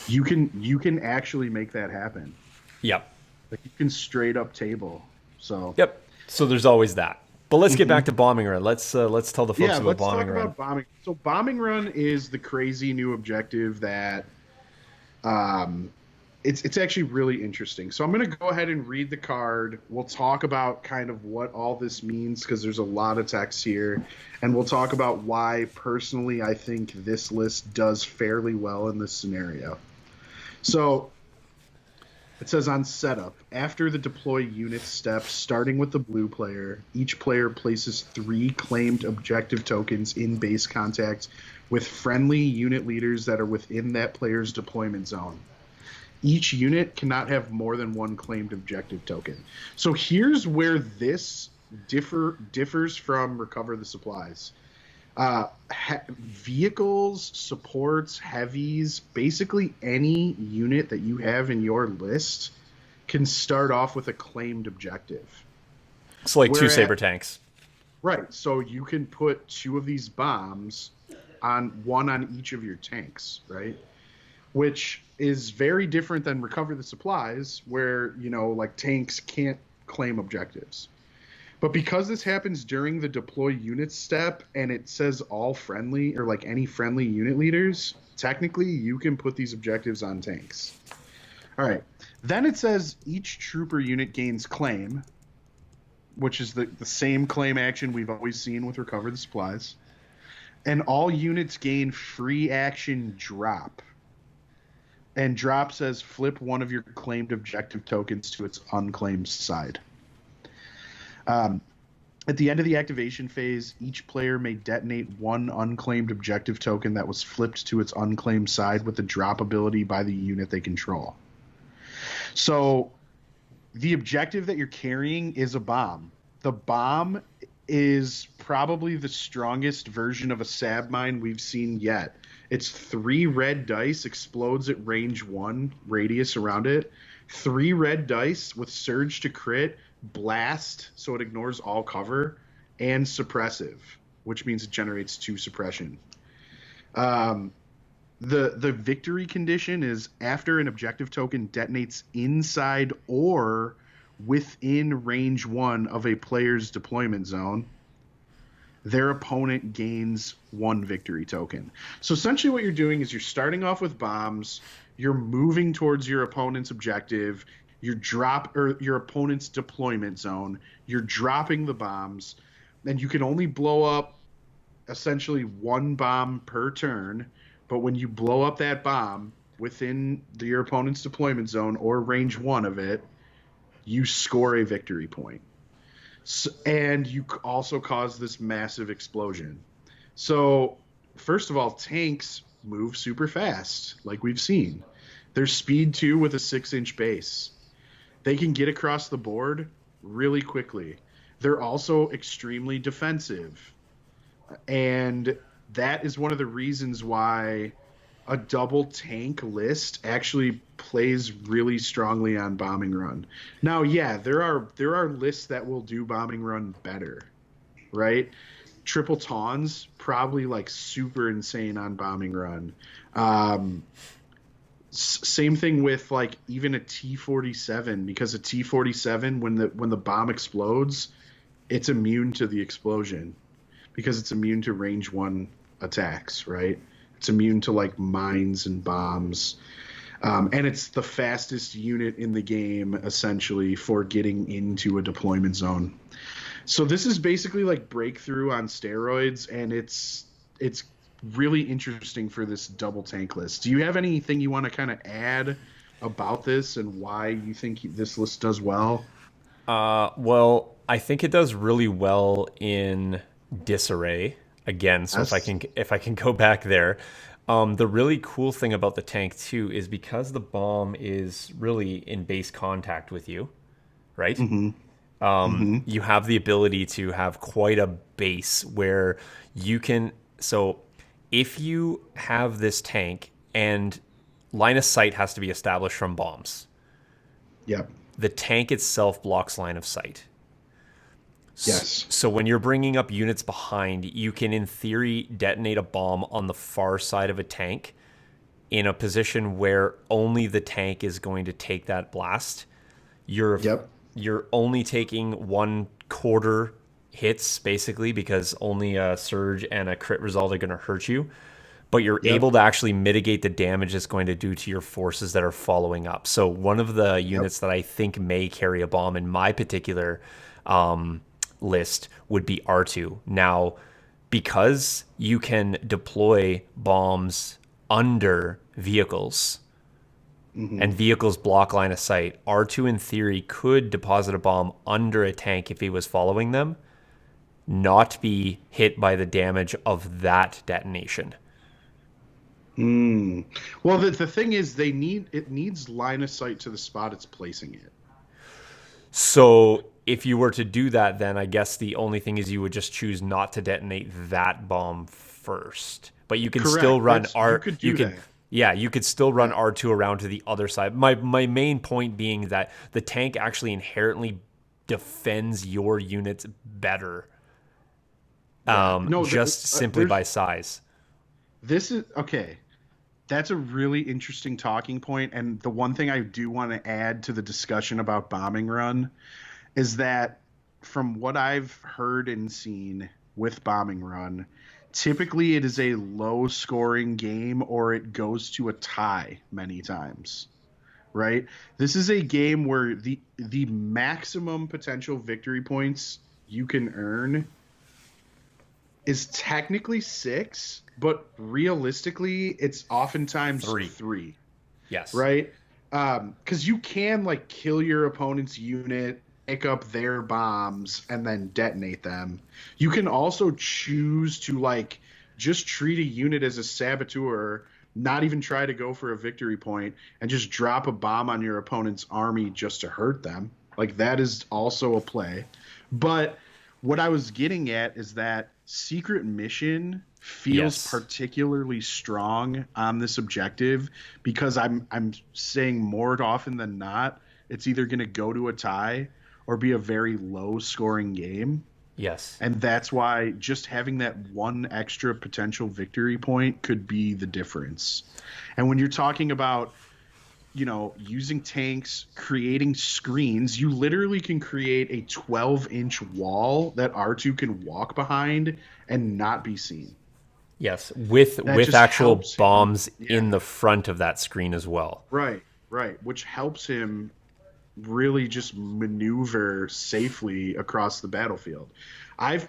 you can actually make that happen. Yep. Like you can straight up table. So Yep. So there's always that. But let's get back Mhm. to bombing run. Let's tell the folks Yeah, about let's bombing talk run. about bombing. So bombing run is the crazy new objective that um it's actually really interesting. So I'm going to go ahead and read the card. We'll talk about kind of what all this means because there's a lot of text here, and we'll talk about why personally I think this list does fairly well in this scenario. So it says on setup, after the deploy unit step, starting with the blue player, each player places 3 claimed objective tokens in base contact with friendly unit leaders that are within that player's deployment zone. Each unit cannot have more than 1 claimed objective token. So here's where this differs from recover the supplies. Vehicles, supports, heavies, basically any unit that you have in your list can start off with a claimed objective. It's like two Whereas, saber tanks. right, so you can put 2 of these bombs on one on each of your tanks, right? Which is very different than recover the supplies, where, you know, like tanks can't claim objectives. But because this happens during the deploy unit step and it says all friendly or like any friendly unit leaders, technically you can put these objectives on tanks. All right. Then it says each trooper unit gains claim, which is the same claim action we've always seen with recover the supplies. And all units gain free action drop. And drop says flip one of your claimed objective tokens to its unclaimed side. At the end of the activation phase, each player may detonate 1 unclaimed objective token that was flipped to its unclaimed side with the drop ability by the unit they control. So the objective that you're carrying is a bomb. The bomb is probably the strongest version of a sab mine we've seen yet. It's 3 red dice, explodes at range 1, radius around it. 3 red dice with surge to crit, blast, so it ignores all cover, and suppressive, which means it generates 2 suppression. The victory condition is after an objective token detonates inside or within range 1 of a player's deployment zone, their opponent gains 1 victory token. So essentially what you're doing is you're starting off with bombs, you're moving towards your opponent's objective, your opponent's deployment zone, you're dropping the bombs, and you can only blow up essentially 1 bomb per turn, but when you blow up that bomb within your opponent's deployment zone or range 1 of it, you score a victory point. And you also cause this massive explosion. So, first of all, tanks move super fast, like we've seen. They're speed 2 with a 6-inch base. They can get across the board really quickly. They're also extremely defensive. And that is one of the reasons why a double tank list actually plays really strongly on bombing run. Now, yeah, there are lists that will do bombing run better, right? Triple tawns probably like super insane on bombing run. Same thing with like even a T-47, because a T-47 when the bomb explodes, it's immune to the explosion because it's immune to range 1 attacks, right? It's immune to like mines and bombs. And it's the fastest unit in the game, essentially, for getting into a deployment zone. So this is basically like breakthrough on steroids, and it's really interesting for this double tank list. Do you have anything you want to kind of add about this and why you think this list does well? Well, I think it does really well in disarray again. So Yes. if I can go back there, the really cool thing about the tank too is because the bomb is really in base contact with you, right? Mm-hmm. Mm-hmm. You have the ability to have quite a base where you can. So if you have this tank and line of sight has to be established from bombs, Yep. the tank itself blocks line of sight. Yes. So when you're bringing up units behind, you can in theory detonate a bomb on the far side of a tank in a position where only the tank is going to take that blast. You're Yep. you're only taking 1/4 hits basically because only a surge and a crit result are going to hurt you, but you're Yep. able to actually mitigate the damage it's going to do to your forces that are following up. So one of the Yep. units that I think may carry a bomb in my particular list would be R2. Now, because you can deploy bombs under vehicles Mm-hmm. and vehicles block line of sight, R2 in theory could deposit a bomb under a tank if he was following them, not be hit by the damage of that detonation. Mm. Well, the thing is, it needs line of sight to the spot it's placing it. So if you were to do that, then I guess the only thing is you would just choose not to detonate that bomb first. But you can still Correct. run You could do that. you could still run Yeah. R2 around to the other side. My main point being that the tank actually inherently defends your units better, Yeah. No, just simply by size. this is okay. That's a really interesting talking point, and the one thing I do want to add to the discussion about bombing run is that from what I've heard and seen with bombing run, typically it is a low scoring game or it goes to a tie many times, right? This is a game where the maximum potential victory points you can earn is technically 6, but realistically it's oftentimes Three. 3, Yes. right? Because you can like kill your opponent's unit, pick up their bombs, and then detonate them. You can also choose to like just treat a unit as a saboteur, not even try to go for a victory point, and just drop a bomb on your opponent's army just to hurt them. Like that is also a play. But what I was getting at is that secret mission feels Yes. particularly strong on this objective because I'm saying more often than not it's either going to go to a tie or be a very low scoring game, Yes. and that's why just having that one extra potential victory point could be the difference. And when you're talking about using tanks, creating screens, you literally can create a 12-inch wall that R2 can walk behind and not be seen. Yes. With That with just actual helps him. bombs Yeah, in the front of that screen as well. right, right, which helps him really just maneuver safely across the battlefield. I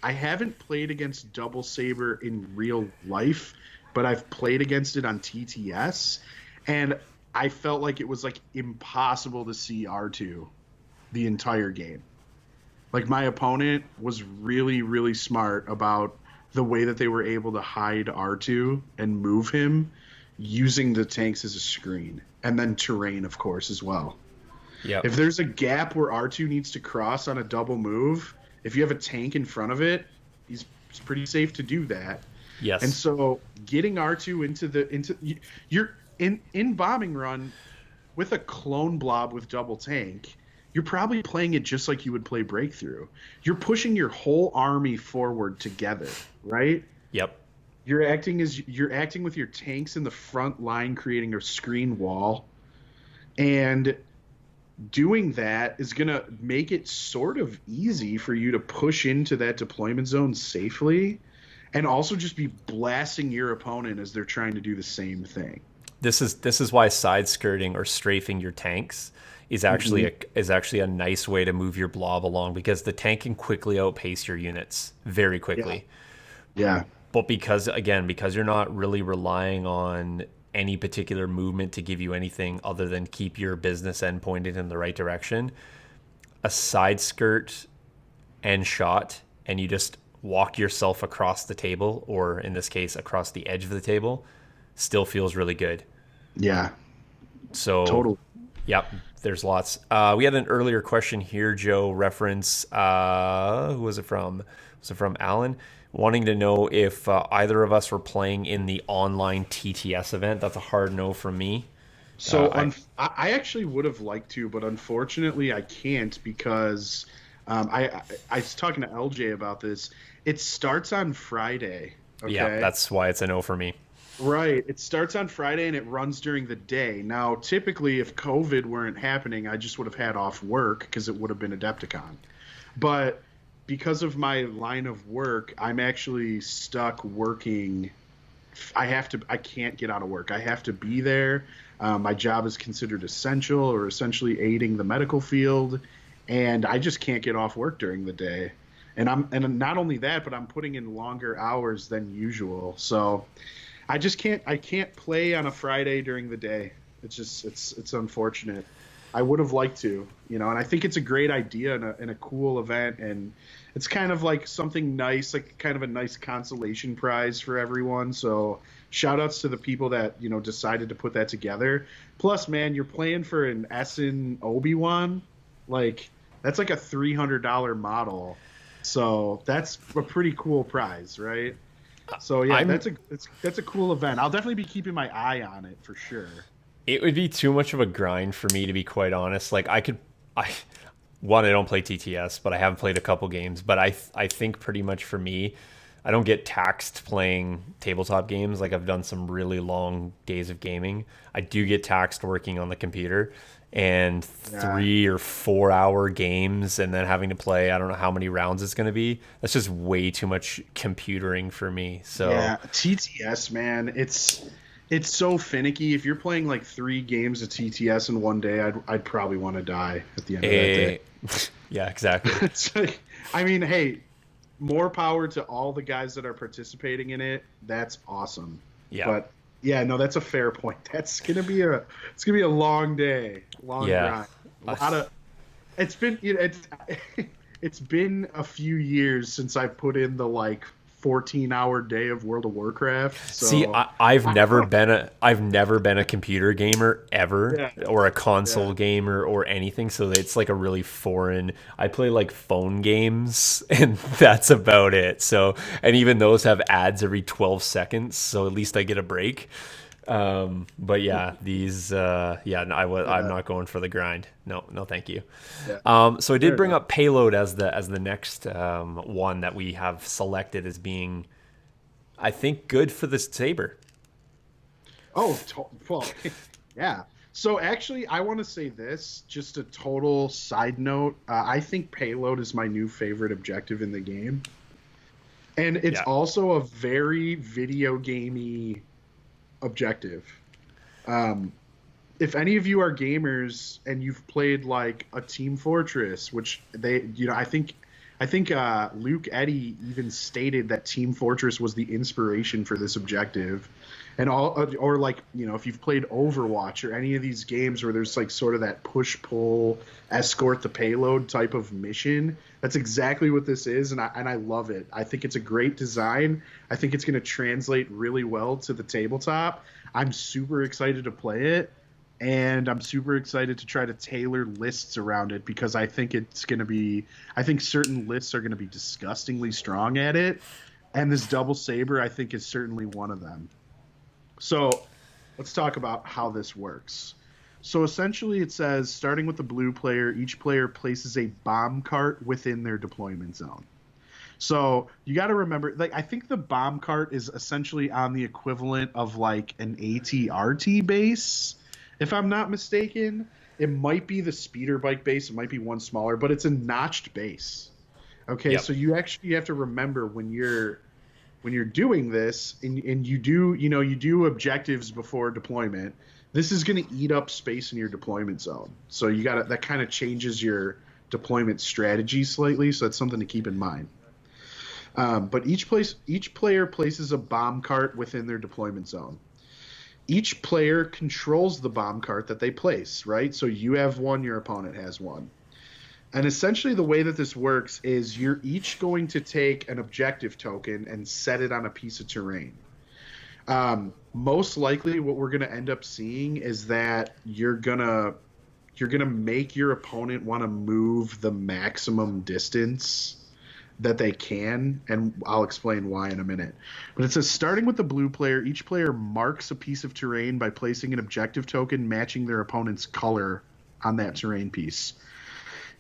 haven't played against Double Saber in real life, but I've played against it on TTS, and I felt like it was like impossible to see R2 the entire game. Like my opponent was really, really smart about the way that they were able to hide R2 and move him using the tanks as a screen, and then terrain, of course, as well. Yep. If there's a gap where R2 needs to cross on a double move, if you have a tank in front of it, it's pretty safe to do that. Yes. And so getting R2 into you're in bombing run with a clone blob with double tank, you're probably playing it just like you would play breakthrough. You're pushing your whole army forward together, right? Yep. You're acting with your tanks in the front line, creating a screen wall, and doing that is going to make it sort of easy for you to push into that deployment zone safely, and also just be blasting your opponent as they're trying to do the same thing. This is why side skirting or strafing your tanks is actually a nice way to move your blob along, because the tank can quickly outpace your units very quickly. Yeah. But because you're not really relying on any particular movement to give you anything other than keep your business end pointed in the right direction, a side skirt and shot, and you just walk yourself across the table, or in this case, across the edge of the table, still feels really good. Yeah. So Totally. Yep, there's lots. We had an earlier question here, Joe, reference, who was it from? Was it from Alan? Wanting to know if either of us were playing in the online TTS event. That's a hard no from me. So I I actually would have liked to, but unfortunately I can't because I was talking to LJ about this. It starts on Friday, Yeah, okay? that's why it's a no for me. Right. It starts on Friday and it runs during the day. Now, typically, if COVID weren't happening, I just would have had off work because it would have been Adepticon. But because of my line of work, I'm actually stuck working. I can't get out of work. I have to be there. My job is considered essential or essentially aiding the medical field, and I just can't get off work during the day. And not only that, but I'm putting in longer hours than usual. So I can't play on a Friday during the day. It's unfortunate. I would have liked to, and I think it's a great idea and a cool event, and it's kind of like something nice, like kind of a nice consolation prize for everyone. So shout outs to the people that, decided to put that together. Plus, man, you're playing for an Essen Obi-Wan. Like, that's like a $300 model. So that's a pretty cool prize, right? So yeah, I'm that's a cool event. I'll definitely be keeping my eye on it for sure. It would be too much of a grind for me, to be quite honest. Like I one, I don't play TTS, but I have played a couple games. But I think pretty much for me, I don't get taxed playing tabletop games. Like I've done some really long days of gaming. I do get taxed working on the computer, and Yeah. 3 or 4 hour games, and then having to play. I don't know how many rounds it's going to be. That's just way too much computering for me. So Yeah, TTS, man, it's so finicky. If you're playing like 3 games of TTS in one day, I'd probably want to die at the end of that day. eh, yeah, exactly. It's like, I mean, hey, more power to all the guys that are participating in it. That's awesome. Yeah, But yeah, no, that's a fair point. It's gonna be a long day, long yeah. grind. A lot of it's been it's been a few years since I put in the like 14-hour day of World of Warcraft. See, So I've never been a computer gamer ever, yeah, or a console yeah. gamer or anything. So it's like a really foreign. I play like phone games, and that's about it. So, and even those have ads every 12 seconds. So at least I get a break. But yeah, yeah, no, I'm Yeah, not going for the grind. No, no, thank you. yeah. So I did Fair bring enough. up payload as the next one that we have selected as being, I think, good for the saber. Well, yeah. So actually, I want to say this, just a total side note. I think payload is my new favorite objective in the game, and it's Yeah. also a very video gamey objective. Um, if any of you are gamers and you've played like a Team Fortress, which I think Luke Eddy even stated that Team Fortress was the inspiration for this objective, and all or like if you've played Overwatch or any of these games where there's like sort of that push pull escort the payload type of mission, that's exactly what this is, and I love it. I think it's a great design. I think it's going to translate really well to the tabletop. I'm super excited to play it, and I'm super excited to try to tailor lists around it because I think I think certain lists are going to be disgustingly strong at it, and this double saber I think is certainly one of them. So let's talk about how this works. So essentially it says, starting with the blue player, each player places a bomb cart within their deployment zone. So you got to remember, like, I think the bomb cart is essentially on the equivalent of like an ATRT base, if I'm not mistaken. It might be the speeder bike base. It might be one smaller, but it's a notched base. Okay, Yep. so you have to remember when you're doing this, and you do objectives before deployment. This is going to eat up space in your deployment zone. So that kind of changes your deployment strategy slightly. So that's something to keep in mind. But each player places a bomb cart within their deployment zone. Each player controls the bomb cart that they place, right? So you have one, your opponent has one. And essentially the way that this works is you're each going to take an objective token and set it on a piece of terrain. Most likely what we're going to end up seeing is that you're going to you're going to make your opponent want to move the maximum distance that they can, and I'll explain why in a minute. But it says, starting with the blue player, each player marks a piece of terrain by placing an objective token matching their opponent's color on that terrain piece.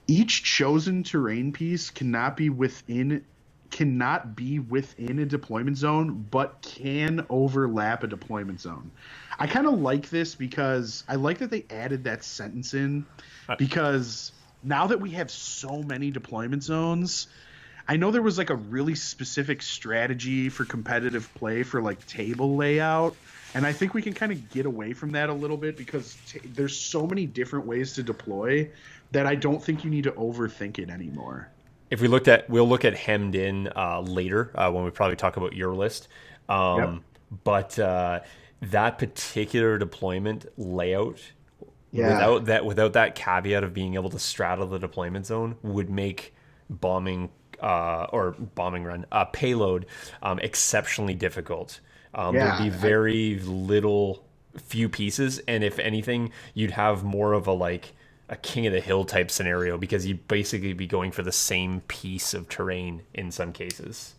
Each chosen terrain piece cannot be within a deployment zone, but can overlap a deployment zone. I kind of like this because I like that they added that sentence in, because now that we have so many deployment zones, I know there was like a really specific strategy for competitive play for like table layout, and I think we can kind of get away from that a little bit because there's so many different ways to deploy that I don't think you need to overthink it anymore. If we'll look at hemmed in later when we probably talk about your list. Yep. But that particular deployment layout, Yeah. without that caveat of being able to straddle the deployment zone, would make bombing run payload exceptionally difficult. There'd be very few pieces, and if anything, you'd have more of a king of the hill type scenario because you'd basically be going for the same piece of terrain in some cases.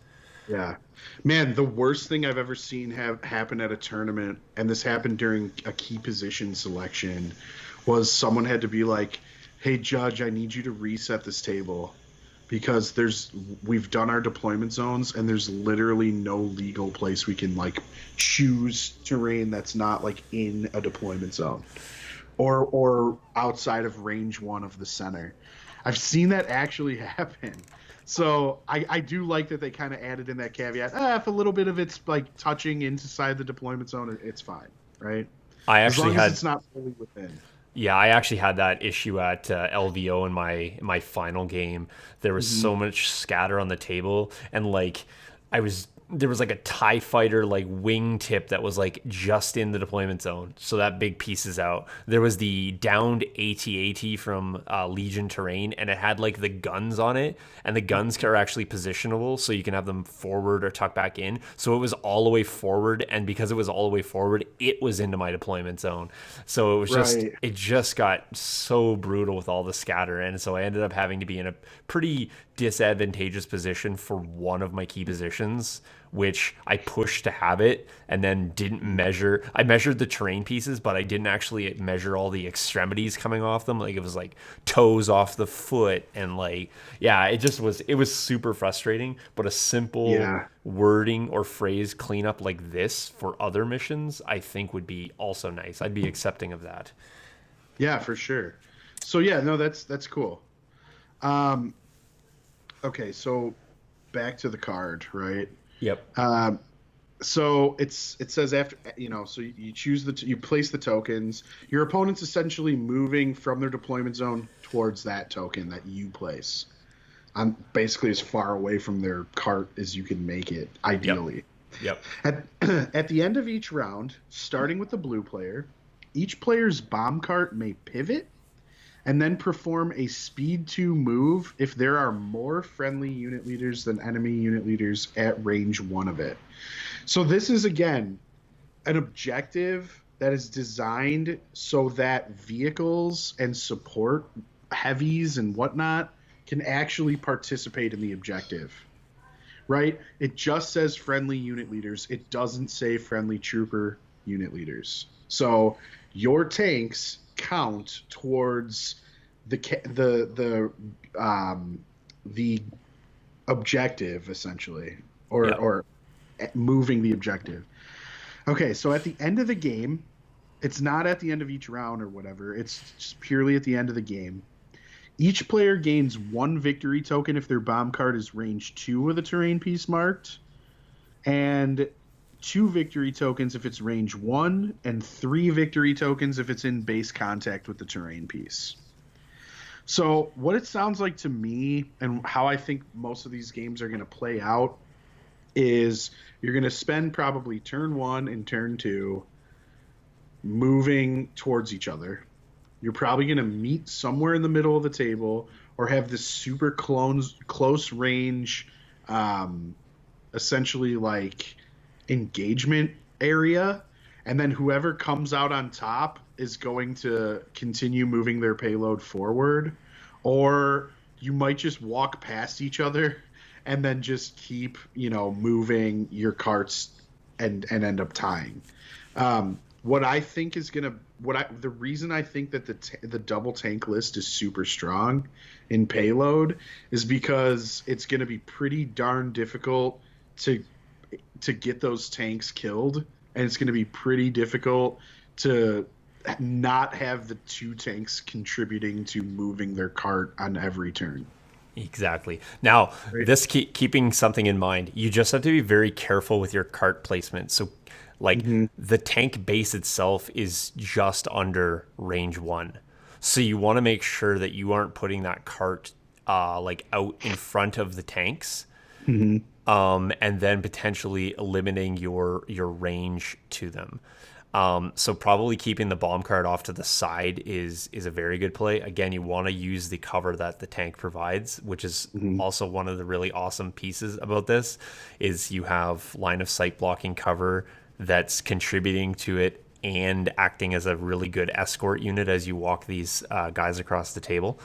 Yeah. Man, the worst thing I've ever seen happen at a tournament, and this happened during a key position selection, was someone had to be like, "Hey judge, I need you to reset this table because we've done our deployment zones and there's literally no legal place we can like choose terrain that's not like in a deployment zone or outside of range 1 of the center." I've seen that actually happen. So I do like that they kind of added in that caveat. If a little bit of it's like touching inside the deployment zone, it's fine, right? As long as it's not fully within. Yeah, I actually had that issue at LVO in my final game. There was so much scatter on the table, and there was like a TIE fighter like wingtip that was like just in the deployment zone, so that big piece is out. There was the downed AT-AT from Legion Terrain, and it had like the guns on it, and the guns are actually positionable, so you can have them forward or tuck back in. So it was all the way forward, and because it was all the way forward, it was into my deployment zone. So it was it just got so brutal with all the scatter, and so I ended up having to be in a pretty disadvantageous position for one of my key positions, which I pushed to have it and then didn't measure. I measured the terrain pieces, but I didn't actually measure all the extremities coming off them. Like it was like toes off the foot, and it was super frustrating. But a simple wording or phrase cleanup like this for other missions, I think would be also nice. I'd be accepting of that. Yeah, for sure. So yeah, no, that's cool. Okay, so back to the card, right? Yep. So it says after, so you choose you place the tokens. Your opponent's essentially moving from their deployment zone towards that token that you place. On basically as far away from their cart as you can make it, ideally. Yep. At the end of each round, starting with the blue player, each player's bomb cart may pivot and then perform a speed 2 move if there are more friendly unit leaders than enemy unit leaders at range 1 of it. So this is, again, an objective that is designed so that vehicles and support heavies and whatnot can actually participate in the objective, right? It just says friendly unit leaders. It doesn't say friendly trooper unit leaders. So your tanks count towards the objective, essentially, or moving the objective. Okay, so at the end of the game, it's not at the end of each round or whatever, it's just purely at the end of the game. Each player gains 1 victory token if their bomb card is range 2 of the terrain piece marked, and 2 victory tokens if it's range 1, and 3 victory tokens if it's in base contact with the terrain piece. So what it sounds like to me, and how I think most of these games are going to play out, is you're going to spend probably turn 1 and turn 2 moving towards each other. You're probably going to meet somewhere in the middle of the table or have this super close range, essentially like engagement area, and then whoever comes out on top is going to continue moving their payload forward, or you might just walk past each other and then just keep, moving your carts and end up tying. What I think is gonna the reason I think that the double tank list is super strong in payload is because it's gonna be pretty darn difficult to get those tanks killed, and it's gonna be pretty difficult to not have the two tanks contributing to moving their cart on every turn. Exactly. Now, Right. this keeping something in mind, you just have to be very careful with your cart placement. So, like Mm-hmm. the tank base itself is just under range 1. So you want to make sure that you aren't putting that cart like out in front of the tanks, Mm-hmm. and then potentially limiting your range to them. So probably keeping the bomb cart off to the side is a very good play. Again, you want to use the cover that the tank provides, which is also one of the really awesome pieces about this is you have line of sight blocking cover that's contributing to it and acting as a really good escort unit as you walk these guys across the table.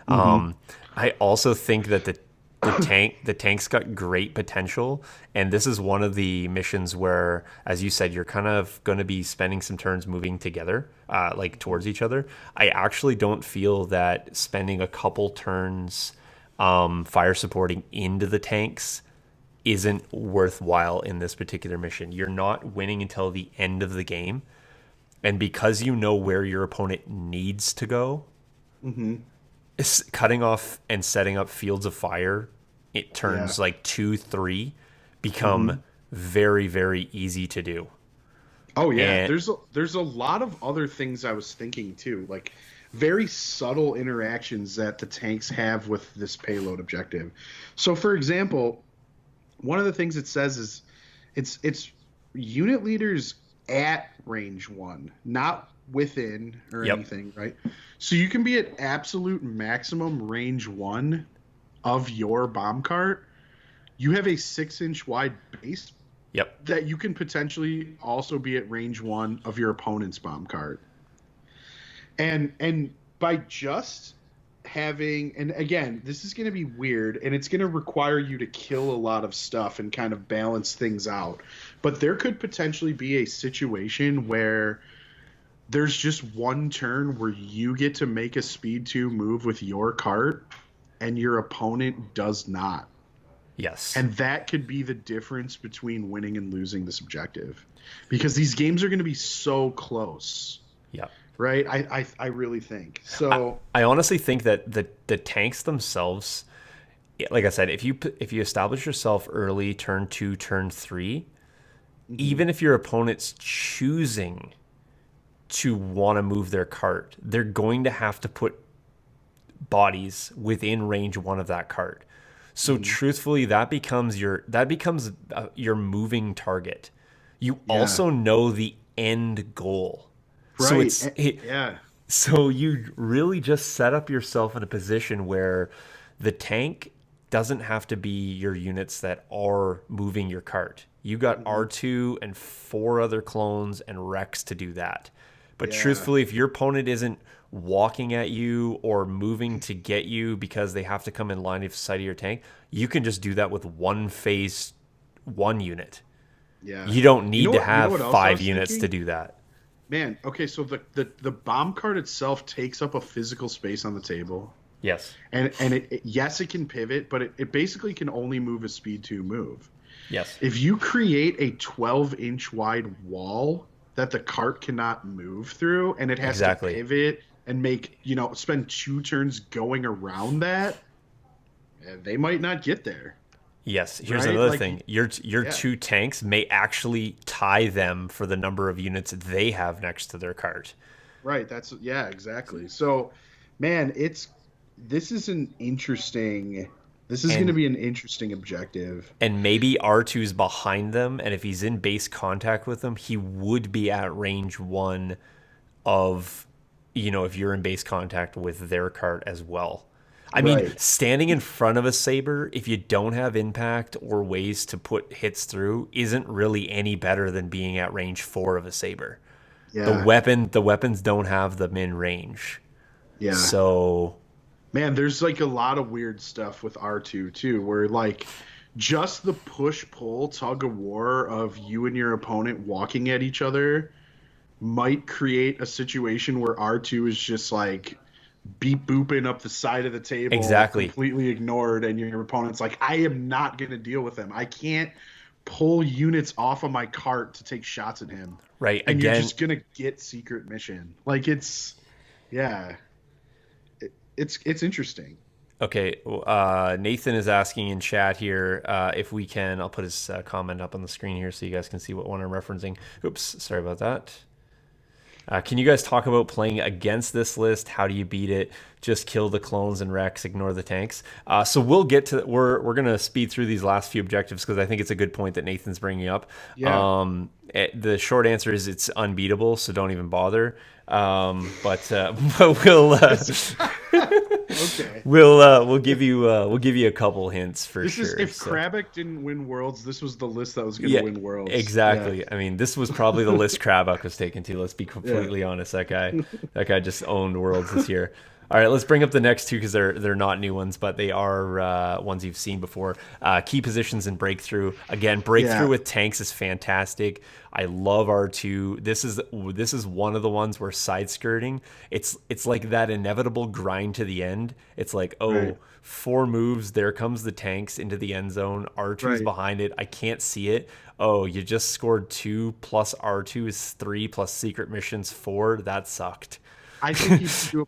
Mm-hmm. I also think that the tank's got great potential, and this is one of the missions where, as you said, you're kind of going to be spending some turns moving together, like towards each other. I actually don't feel that spending a couple turns fire supporting into the tanks isn't worthwhile in this particular mission. You're not winning until the end of the game, and because you know where your opponent needs to go, Mm-hmm. cutting off and setting up fields of fire, it turns Yeah. like 2-3 Mm-hmm. become very, very easy to do. Oh yeah, And there's a lot of other things I was thinking too, like very subtle interactions that the tanks have with this payload objective. So for example, one of the things it says is it's unit leaders at range 1, not within or yep, anything, right? So you can be at absolute maximum range 1 of your bomb cart. You have a 6-inch wide base yep, that you can potentially also be at range 1 of your opponent's bomb cart. And by just having, and again, this is going to be weird and it's going to require you to kill a lot of stuff and kind of balance things out. But there could potentially be a situation where there's just one turn where you get to make a speed 2 move with your cart and your opponent does not. yes, And that could be the difference between winning and losing this objective, because these games are going to be so close, yep. right? I really think so. I honestly think that the tanks themselves, like I said, if you establish yourself early, turn 2, turn 3, even if your opponent's choosing to want to move their cart, they're going to have to put bodies within range 1 of that cart. So truthfully, that becomes your moving target. You Yeah. also know the end goal. So Right. it's Yeah. so you really just set up yourself in a position where the tank doesn't have to be your units that are moving your cart. You got R2 and 4 other clones and Rex to do that. But Yeah. truthfully, if your opponent isn't walking at you or moving to get you because they have to come in line of sight of your tank, you can just do that with one phase 1 unit. Yeah. You don't need to You know have what else I 5 was units to thinking? do that. Man, okay, so the bomb cart itself takes up a physical space on the table. Yes. And yes, it can pivot, but it basically can only move a speed 2 move. Yes. If you create a 12-inch wide wall that the cart cannot move through, and it has Exactly. to pivot and make, spend 2 turns going around that, they might not get there. Yes, here's Right? another Like, thing. Your yeah. 2 tanks may actually tie them for the number of units they have next to their cart. Right. Yeah, exactly. So, man, this is going to And be an interesting objective. and maybe R2's behind them, and if he's in base contact with them, he would be at range 1 of, if you're in base contact with their cart as well. I mean, Right. standing in front of a Saber, if you don't have impact or ways to put hits through, isn't really any better than being at range 4 of a Saber. Yeah. The weapons don't have the min range. Yeah. So Man, there's like a lot of weird stuff with R2 too, where like just the push pull tug of war of you and your opponent walking at each other might create a situation where R2 is just like beep booping up the side of the table, exactly. completely ignored, and your opponent's like, I am not going to deal with him. I can't pull units off of my cart to take shots at him. Right. And you're Again, just going to get secret mission. Like yeah, it's interesting. okay. Nathan is asking in chat here if we can. I'll put his comment up on the screen here so you guys can see what one I'm referencing. Oops, sorry about that. Can you guys talk about playing against this list? How do you beat it? Just kill the clones and Rex, ignore the tanks. So we'll get to. We're gonna speed through these last few objectives because I think it's a good point that Nathan's bringing up. Yeah. The short answer is it's unbeatable, so don't even bother. But we'll Okay. we'll give you a couple hints for This sure. is if So. Krabik didn't win Worlds, this was the list that was going to win Worlds. Exactly. Yeah. I mean, this was probably the list Krabak was taken to. Let's be completely honest. That guy just owned Worlds this year. All right, let's bring up the next two because they're not new ones, but they are ones you've seen before. Key positions and breakthrough. Again, breakthrough with tanks is fantastic. I love R2. This is one of the ones where side skirting. It's like that inevitable grind to the end. It's like, oh. Right. 4 moves, there comes the tanks into the end zone. R2's behind it. I can't see it. Oh, you just scored 2 plus R2 is 3 plus secret missions 4. That sucked. I think you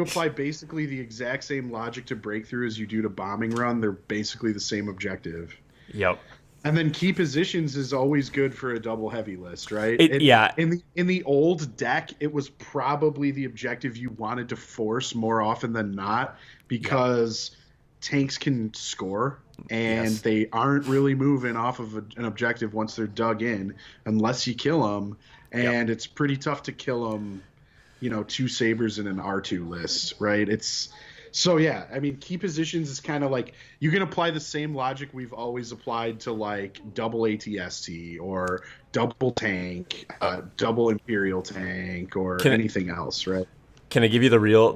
apply basically the exact same logic to breakthrough as you do to bombing run. They're basically the same objective. Yep. And then key positions is always good for a double heavy list, right? Yeah. In the old deck, it was probably the objective you wanted to force more often than not because tanks can score and they aren't really moving off of an objective once they're dug in unless you kill them. And it's pretty tough to kill them, 2 sabers in an R2 list, right? So yeah, I mean, key positions is kind of like you can apply the same logic we've always applied to like double ATST or double tank, double Imperial tank, or anything else, right? Can I give you the real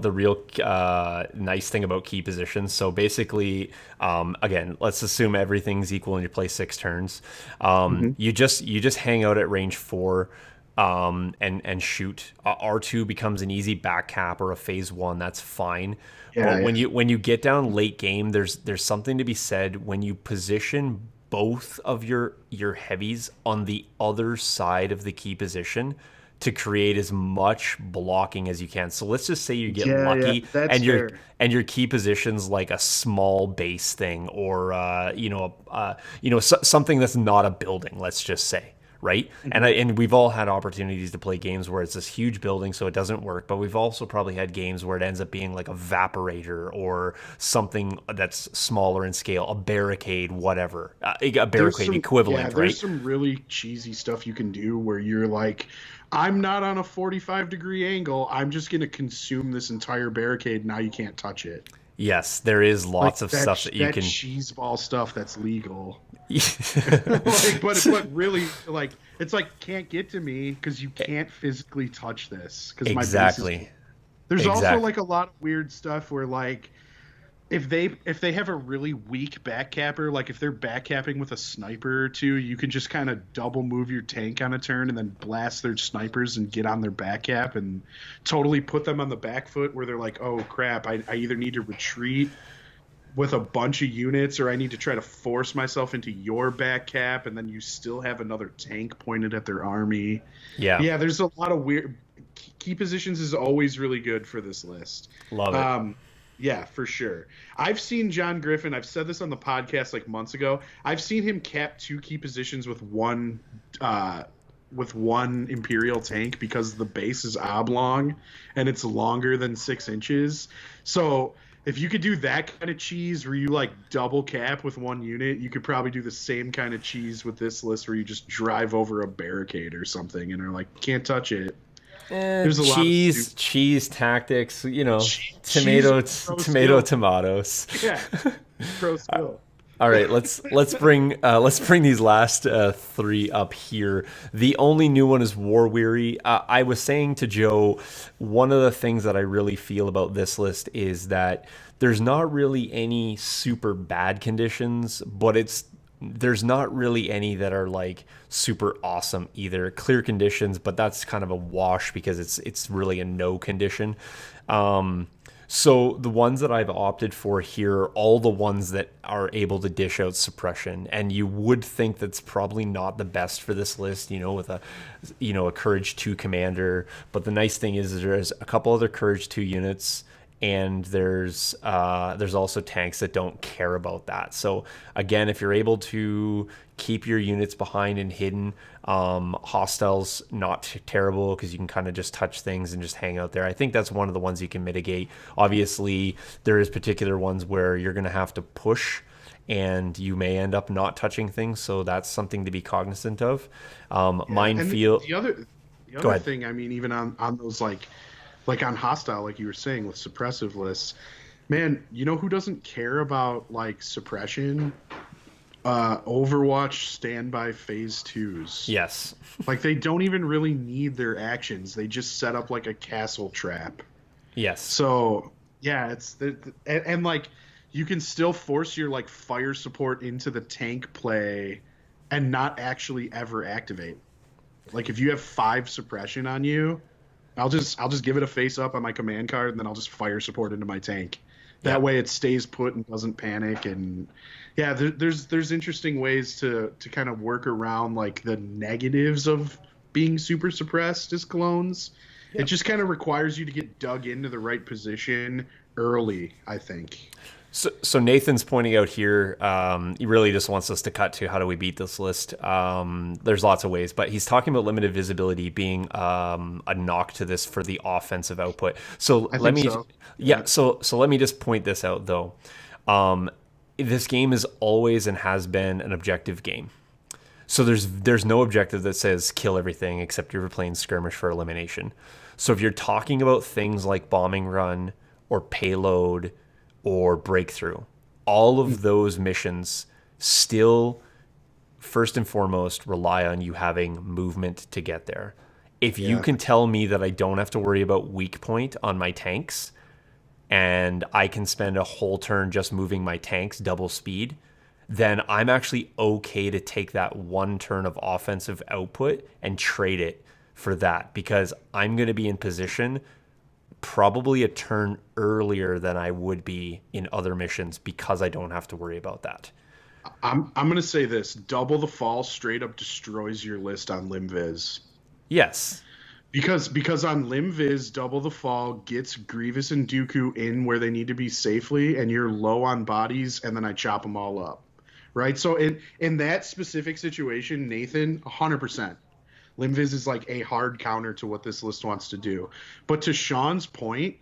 nice thing about key positions? So basically, again, let's assume everything's equal and you play 6 turns. You just hang out at range 4. And shoot. R2 becomes an easy back cap or a phase 1. That's fine. But when you get down late game, there's something to be said when you position both of your heavies on the other side of the key position to create as much blocking as you can. So let's just say you get lucky and your key position's like a small base thing or something that's not a building, let's just say. Right. Mm-hmm. And we've all had opportunities to play games where it's this huge building, so it doesn't work. But we've also probably had games where it ends up being like a evaporator or something that's smaller in scale, a barricade, whatever, a barricade equivalent. Yeah, there's some really cheesy stuff you can do where you're like, I'm not on a 45-degree angle. I'm just going to consume this entire barricade. Now you can't touch it. Yes, there is lots of stuff that you can. Cheeseball stuff that's legal. but really, like, it's like can't get to me because you can't physically touch this. Exactly. There's also like a lot of weird stuff where like if they have a really weak backcapper, like if they're backcapping with a sniper or two, you can just kind of double move your tank on a turn and then blast their snipers and get on their backcap and totally put them on the back foot where they're like, oh crap, I either need to retreat with a bunch of units or I need to try to force myself into your backcap, and then you still have another tank pointed at their army. Yeah, there's a lot of weird key positions is always really good for this list. Love it. Yeah, for sure. I've seen John Griffin. I've said this on the podcast like months ago. I've seen him cap 2 key positions with one Imperial tank because the base is oblong and it's longer than 6 inches. So if you could do that kind of cheese where you like double cap with 1 unit, you could probably do the same kind of cheese with this list where you just drive over a barricade or something and are like, can't touch it. There's a cheese tactics, tomatoes. Yeah, pro skill. All right, let's bring these last three up here. The only new one is War Weary. I was saying to Joe, one of the things that I really feel about this list is that there's not really any super bad conditions, but there's not really any that are like super awesome either. Clear conditions, but that's kind of a wash because it's really a no condition. So the ones that I've opted for here are all the ones that are able to dish out suppression, and you would think that's probably not the best for this list, with a Courage 2 commander. But the nice thing is there's a couple other Courage 2 units, and there's also tanks that don't care about that. So again, if you're able to keep your units behind and hidden, hostiles not terrible because you can kind of just touch things and just hang out there. I think that's one of the ones you can mitigate. Obviously, there is particular ones where you're going to have to push and you may end up not touching things, so that's something to be cognizant of. Minefield. The other thing, I mean, even on those like on hostile, like you were saying with suppressive lists, man, you know who doesn't care about like suppression? Overwatch standby phase 2s. Yes. Like they don't even really need their actions. They just set up like a castle trap. Yes. So yeah, and like you can still force your like fire support into the tank play and not actually ever activate. Like if you have 5 suppression on you, I'll just give it a face up on my command card, and then I'll just fire support into my tank. That way it stays put and doesn't panic. And yeah, there's interesting ways to kind of work around like the negatives of being super suppressed as clones. It just kind of requires you to get dug into the right position early, I think. So Nathan's pointing out here, he really just wants us to cut to how do we beat this list. There's lots of ways, but he's talking about limited visibility being a knock to this for the offensive output. So I think so. Yeah. So let me just point this out though. This game is always and has been an objective game. So there's no objective that says kill everything except you're playing skirmish for elimination. So if you're talking about things like bombing run or payload or breakthrough, all of those missions still first and foremost rely on you having movement to get there. If you can tell me that I don't have to worry about weak point on my tanks and I can spend a whole turn just moving my tanks double speed, then I'm actually okay to take that one turn of offensive output and trade it for that, because I'm going to be in position probably a turn earlier than I would be in other missions because I don't have to worry about that. I'm going to say this. Double the Fall straight up destroys your list on Limviz. Yes. Because on Limviz, Double the Fall gets Grievous and Dooku in where they need to be safely, and you're low on bodies, and then I chop them all up. Right? So in that specific situation, Nathan, 100%. Limviz is like a hard counter to what this list wants to do. But to Sean's point,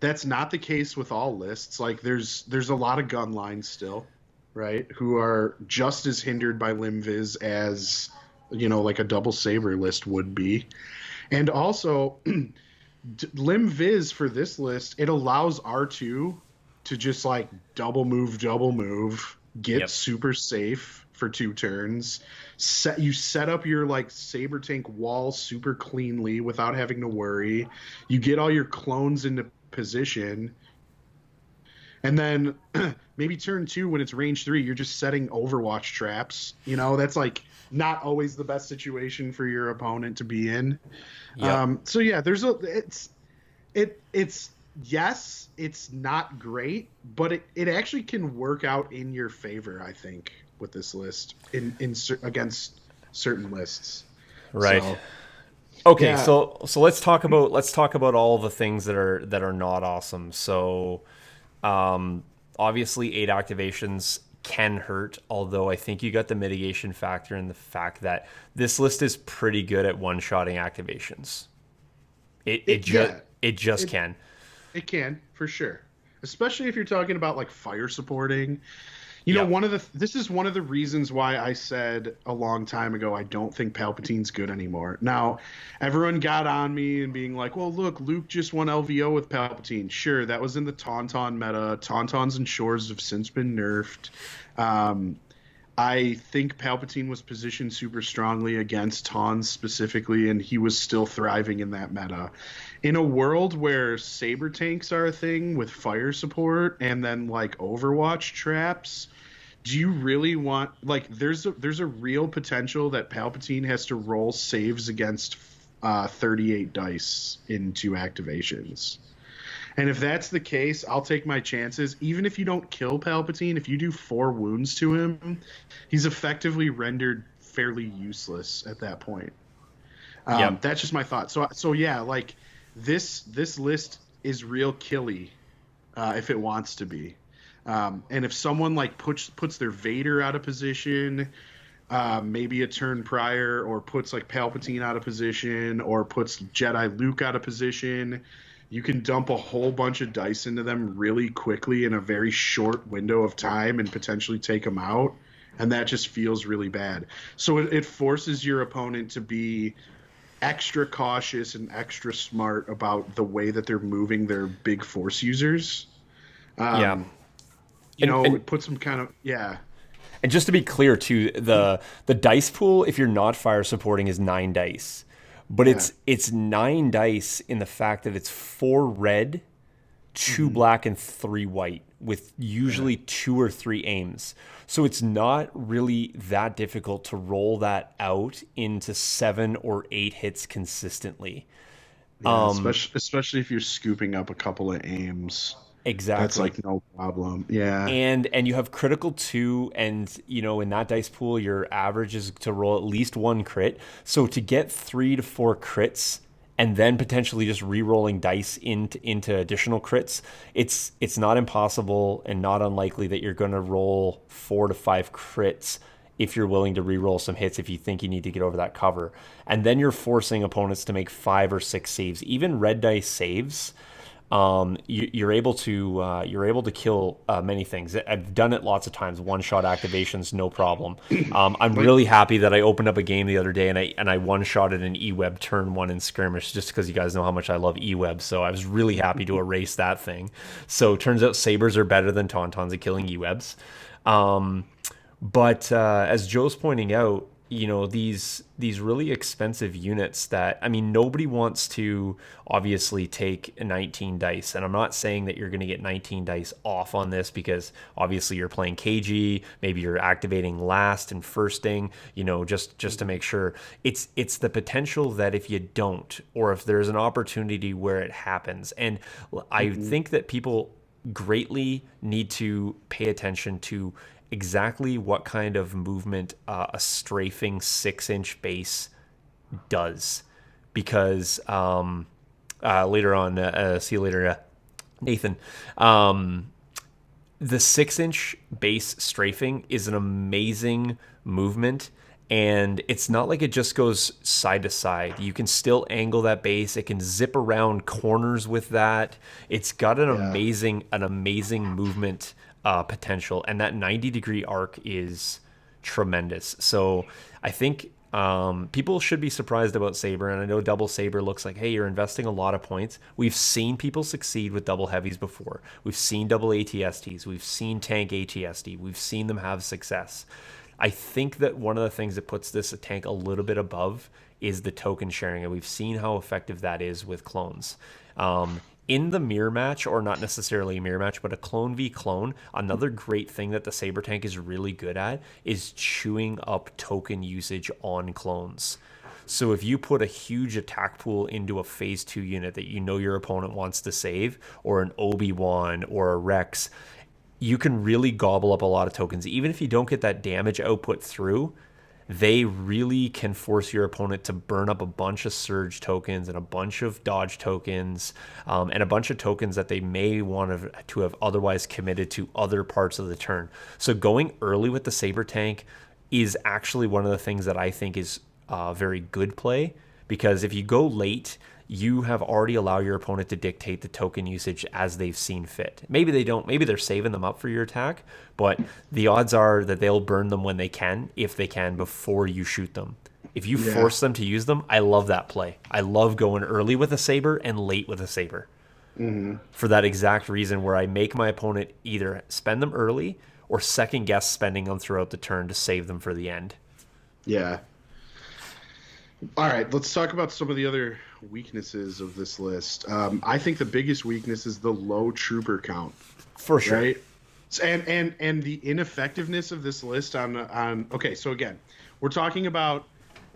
that's not the case with all lists. Like there's a lot of gun lines still, right, who are just as hindered by Limviz as, like a Double Saber list would be. And also, Limviz for this list, it allows R2 to just like double move, get super safe for 2 turns. You set up your like Saber tank wall super cleanly without having to worry. You get all your clones into position, and then maybe turn 2 when it's range 3, you're just setting Overwatch traps. That's like not always the best situation for your opponent to be in. So yeah, it's not great, but it actually can work out in your favor, I think, with this list against certain lists. Right. So, okay. yeah. So let's talk about all the things that are not awesome. So, obviously 8 activations can hurt, although I think you got the mitigation factor in the fact that this list is pretty good at one-shotting activations. It just can. It can, for sure. Especially if you're talking about like fire supporting. Yep. This is one of the reasons why I said a long time ago I don't think Palpatine's good anymore. Now, everyone got on me and being like, "Well, look, Luke just won LVO with Palpatine." Sure, that was in the Tauntaun meta. Tauntauns and Shores have since been nerfed. Um, I think Palpatine was positioned super strongly against Taunts specifically, and he was still thriving in that meta. In a world where saber tanks are a thing with fire support and then like Overwatch traps, do you really want like there's a real potential that Palpatine has to roll saves against 38 dice in 2 activations. And if that's the case, I'll take my chances. Even if you don't kill Palpatine, if you do 4 wounds to him, he's effectively rendered fairly useless at that point. Yep. That's just my thought. So yeah, like this list is real killy if it wants to be. And if someone like puts their Vader out of position, maybe a turn prior, or puts like Palpatine out of position, or puts Jedi Luke out of position, you can dump a whole bunch of dice into them really quickly in a very short window of time and potentially take them out. And that just feels really bad. So it forces your opponent to be extra cautious and extra smart about the way that they're moving their big force users. Yeah. It puts them kind of, yeah. And just to be clear too, the dice pool, if you're not fire supporting, is 9 dice. But Yeah. it's 9 dice in the fact that it's 4 red, 2 black, and 3 white, with usually 2 or 3 aims. So it's not really that difficult to roll that out into 7 or 8 hits consistently. Yeah, especially if you're scooping up a couple of aims. That's Exactly. like no problem. Yeah. And you have critical 2, and in that dice pool your average is to roll at least 1 crit. So to get 3 to 4 crits and then potentially just re-rolling dice into additional crits, it's not impossible and not unlikely that you're going to roll 4 to 5 crits if you're willing to re-roll some hits if you think you need to get over that cover. And then you're forcing opponents to make 5 or 6 saves. Even red dice saves, you're able to kill many things. I've done it lots of times. One shot activations, no problem. I'm really happy that I opened up a game the other day and I one shotted an E-Web turn 1 in skirmish, just because you guys know how much I love E-Web. So I was really happy to erase that thing. So it turns out sabers are better than tauntauns at killing E-Webs. But as Joe's pointing out, these really expensive units that, I mean, nobody wants to obviously take 19 dice. And I'm not saying that you're going to get 19 dice off on this, because obviously you're playing KG, maybe you're activating last and firsting, just to make sure. It's the potential that if you don't, or if there's an opportunity where it happens. And I think that people greatly need to pay attention to exactly what kind of movement a strafing 6-inch base does, because later on, see you later, Nathan. The 6-inch base strafing is an amazing movement, and it's not like it just goes side to side. You can still angle that base. It can zip around corners with that. It's got an Yeah. amazing movement potential, and that 90-degree arc is tremendous. So I think people should be surprised about Saber, and I know Double Saber looks like, hey, you're investing a lot of points. We've seen people succeed with double heavies before. We've seen double ATSTs. We've seen tank ATST. We've seen them have success. I think that one of the things that puts this tank a little bit above is the token sharing, and we've seen how effective that is with clones. In the mirror match, or not necessarily a mirror match, but a clone v clone, another great thing that the Saber tank is really good at is chewing up token usage on clones. So if you put a huge attack pool into a phase 2 unit that your opponent wants to save, or an Obi-Wan or a Rex, you can really gobble up a lot of tokens. Even if you don't get that damage output through, they really can force your opponent to burn up a bunch of surge tokens and a bunch of dodge tokens, and a bunch of tokens that they may want to have otherwise committed to other parts of the turn. So going early with the Saber tank is actually one of the things that I think is very good play, because if you go late, you have already allowed your opponent to dictate the token usage as they've seen fit. Maybe they don't, maybe they're saving them up for your attack, but the odds are that they'll burn them when they can, if they can, before you shoot them. If you force them to use them, I love that play. I love going early with a saber and late with a saber. For that exact reason, where I make my opponent either spend them early or second guess spending them throughout the turn to save them for the end. Yeah. All right, let's talk about some of the other weaknesses of this list. I think the biggest weakness is the low trooper count. For sure. Right? And the ineffectiveness of this list on okay, so again, we're talking about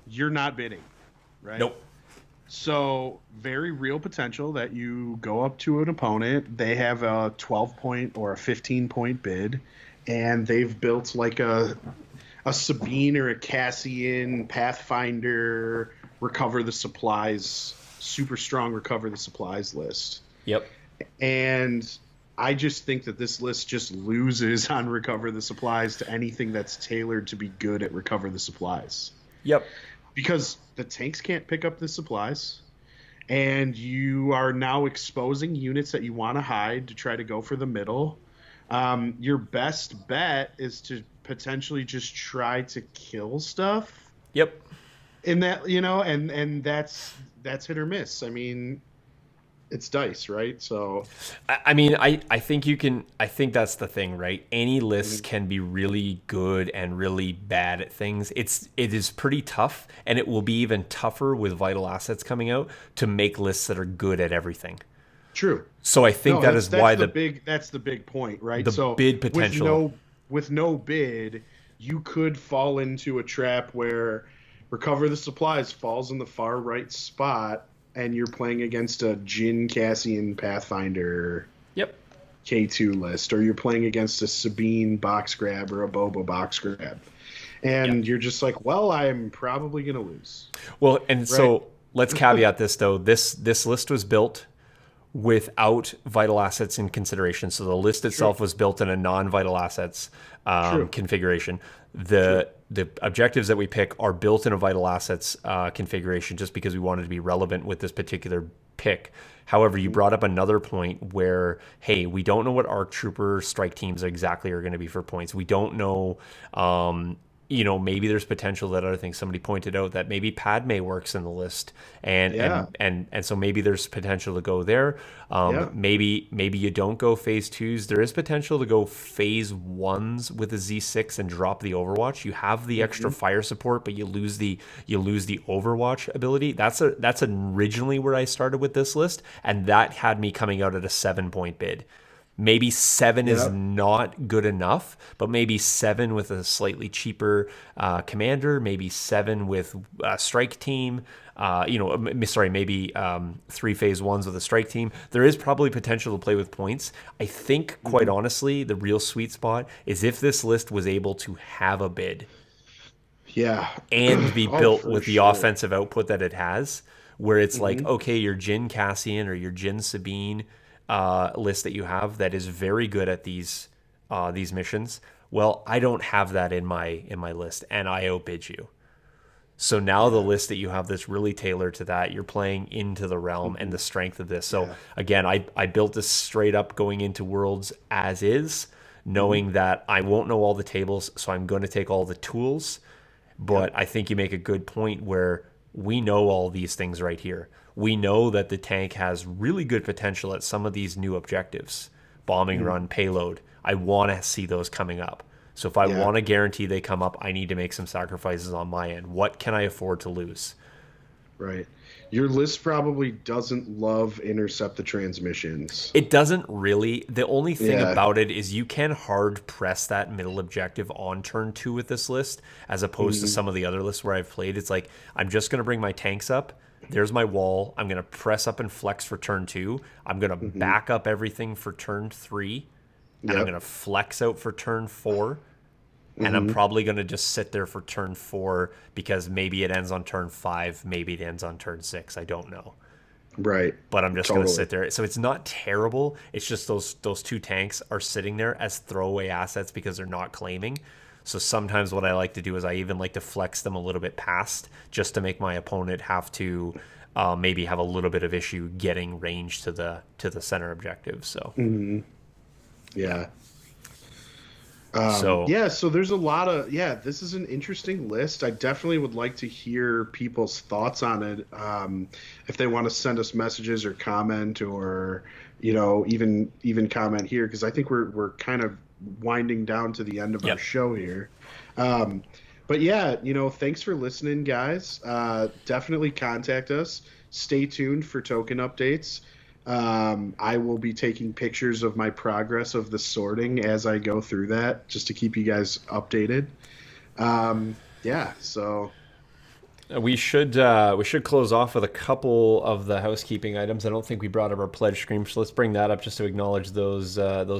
you're not bidding, right? Nope. So very real potential that you go up to an opponent, they have a 12-point or a 15-point bid, and they've built like a Sabine or a Cassian Pathfinder recover the supplies, super strong recover the supplies list. Yep. And I just think that this list just loses on recover the supplies to anything that's tailored to be good at recover the supplies. Yep. Because the tanks can't pick up the supplies, and you are now exposing units that you want to hide to try to go for the middle. Your best bet is to potentially just try to kill stuff. Yep. In that, and that's hit or miss. I mean, it's dice, right? So I think that's the thing, right? Any list can be really good and really bad at things. It is pretty tough, and it will be even tougher with vital assets coming out to make lists that are good at everything. True. So I think that's why the big point, right? The bid potential. With no bid, you could fall into a trap where recover the supplies falls in the far right spot, and you're playing against a Jin Cassian Pathfinder K2 list, or you're playing against a Sabine box grab or a Boba box grab. And you're just like, well, I'm probably going to lose. Well, and so let's caveat this, though. This list was built without vital assets in consideration. So the list itself was built in a non-vital assets configuration. The objectives that we pick are built in a vital assets configuration just because we wanted to be relevant with this particular pick. However, you brought up another point where, hey, we don't know what ARC Trooper strike teams exactly are going to be for points. We don't know, maybe there's potential that other things. Somebody pointed out that maybe Padme works in the list, and so maybe there's potential to go there. Maybe you don't go phase 2s. There is potential to go phase 1s with a Z6 and drop the Overwatch. You have the extra fire support, but you lose the Overwatch ability. That's originally where I started with this list, and that had me coming out at a 7-point bid. Maybe 7 is not good enough, but maybe 7 with a slightly cheaper commander, maybe 7 with a strike team, maybe 3 phase 1s with a strike team. There is probably potential to play with points. I think, quite honestly, the real sweet spot is if this list was able to have a bid. Yeah. And be built with the offensive output that it has, where it's like, okay, your Jin Cassian or your Jin Sabine list that you have that is very good at these missions. Well, I don't have that in my list, and I outbid you. So now the list that you have that's really tailored to that, you're playing into the realm and the strength of this. So again, I built this straight up going into Worlds as is, knowing that I won't know all the tables, so I'm going to take all the tools. But I think you make a good point where we know all these things right here. We know that the tank has really good potential at some of these new objectives. Bombing run, payload. I want to see those coming up. So if I want to guarantee they come up, I need to make some sacrifices on my end. What can I afford to lose? Right. Your list probably doesn't love intercept the transmissions. It doesn't really. The only thing about it is you can hard press that middle objective on turn 2 with this list, as opposed to some of the other lists where I've played. It's like, I'm just going to bring my tanks up. There's my wall. I'm going to press up and flex for turn 2. I'm going to back up everything for turn 3. And I'm going to flex out for turn 4. And I'm probably going to just sit there for turn 4 because maybe it ends on turn 5. Maybe it ends on turn 6. I don't know. Right. But I'm just going to sit there. So it's not terrible. It's just those 2 tanks are sitting there as throwaway assets because they're not claiming. So sometimes what I like to do is I even like to flex them a little bit past just to make my opponent have to maybe have a little bit of issue getting range to the center objective. So yeah. Yeah. So Yeah, so there's a lot of, yeah, this is an interesting list. I definitely would like to hear people's thoughts on it. If they want to send us messages or comment, or, even comment here, because I think we're kind of winding down to the end of our yep. show here. Um, but yeah, thanks for listening, guys. Definitely contact us. Stay tuned for token updates. I will be taking pictures of my progress of the sorting as I go through that, just to keep you guys updated. Yeah, so we should close off with a couple of the housekeeping items. I don't think we brought up our pledge screen, so let's bring that up just to acknowledge those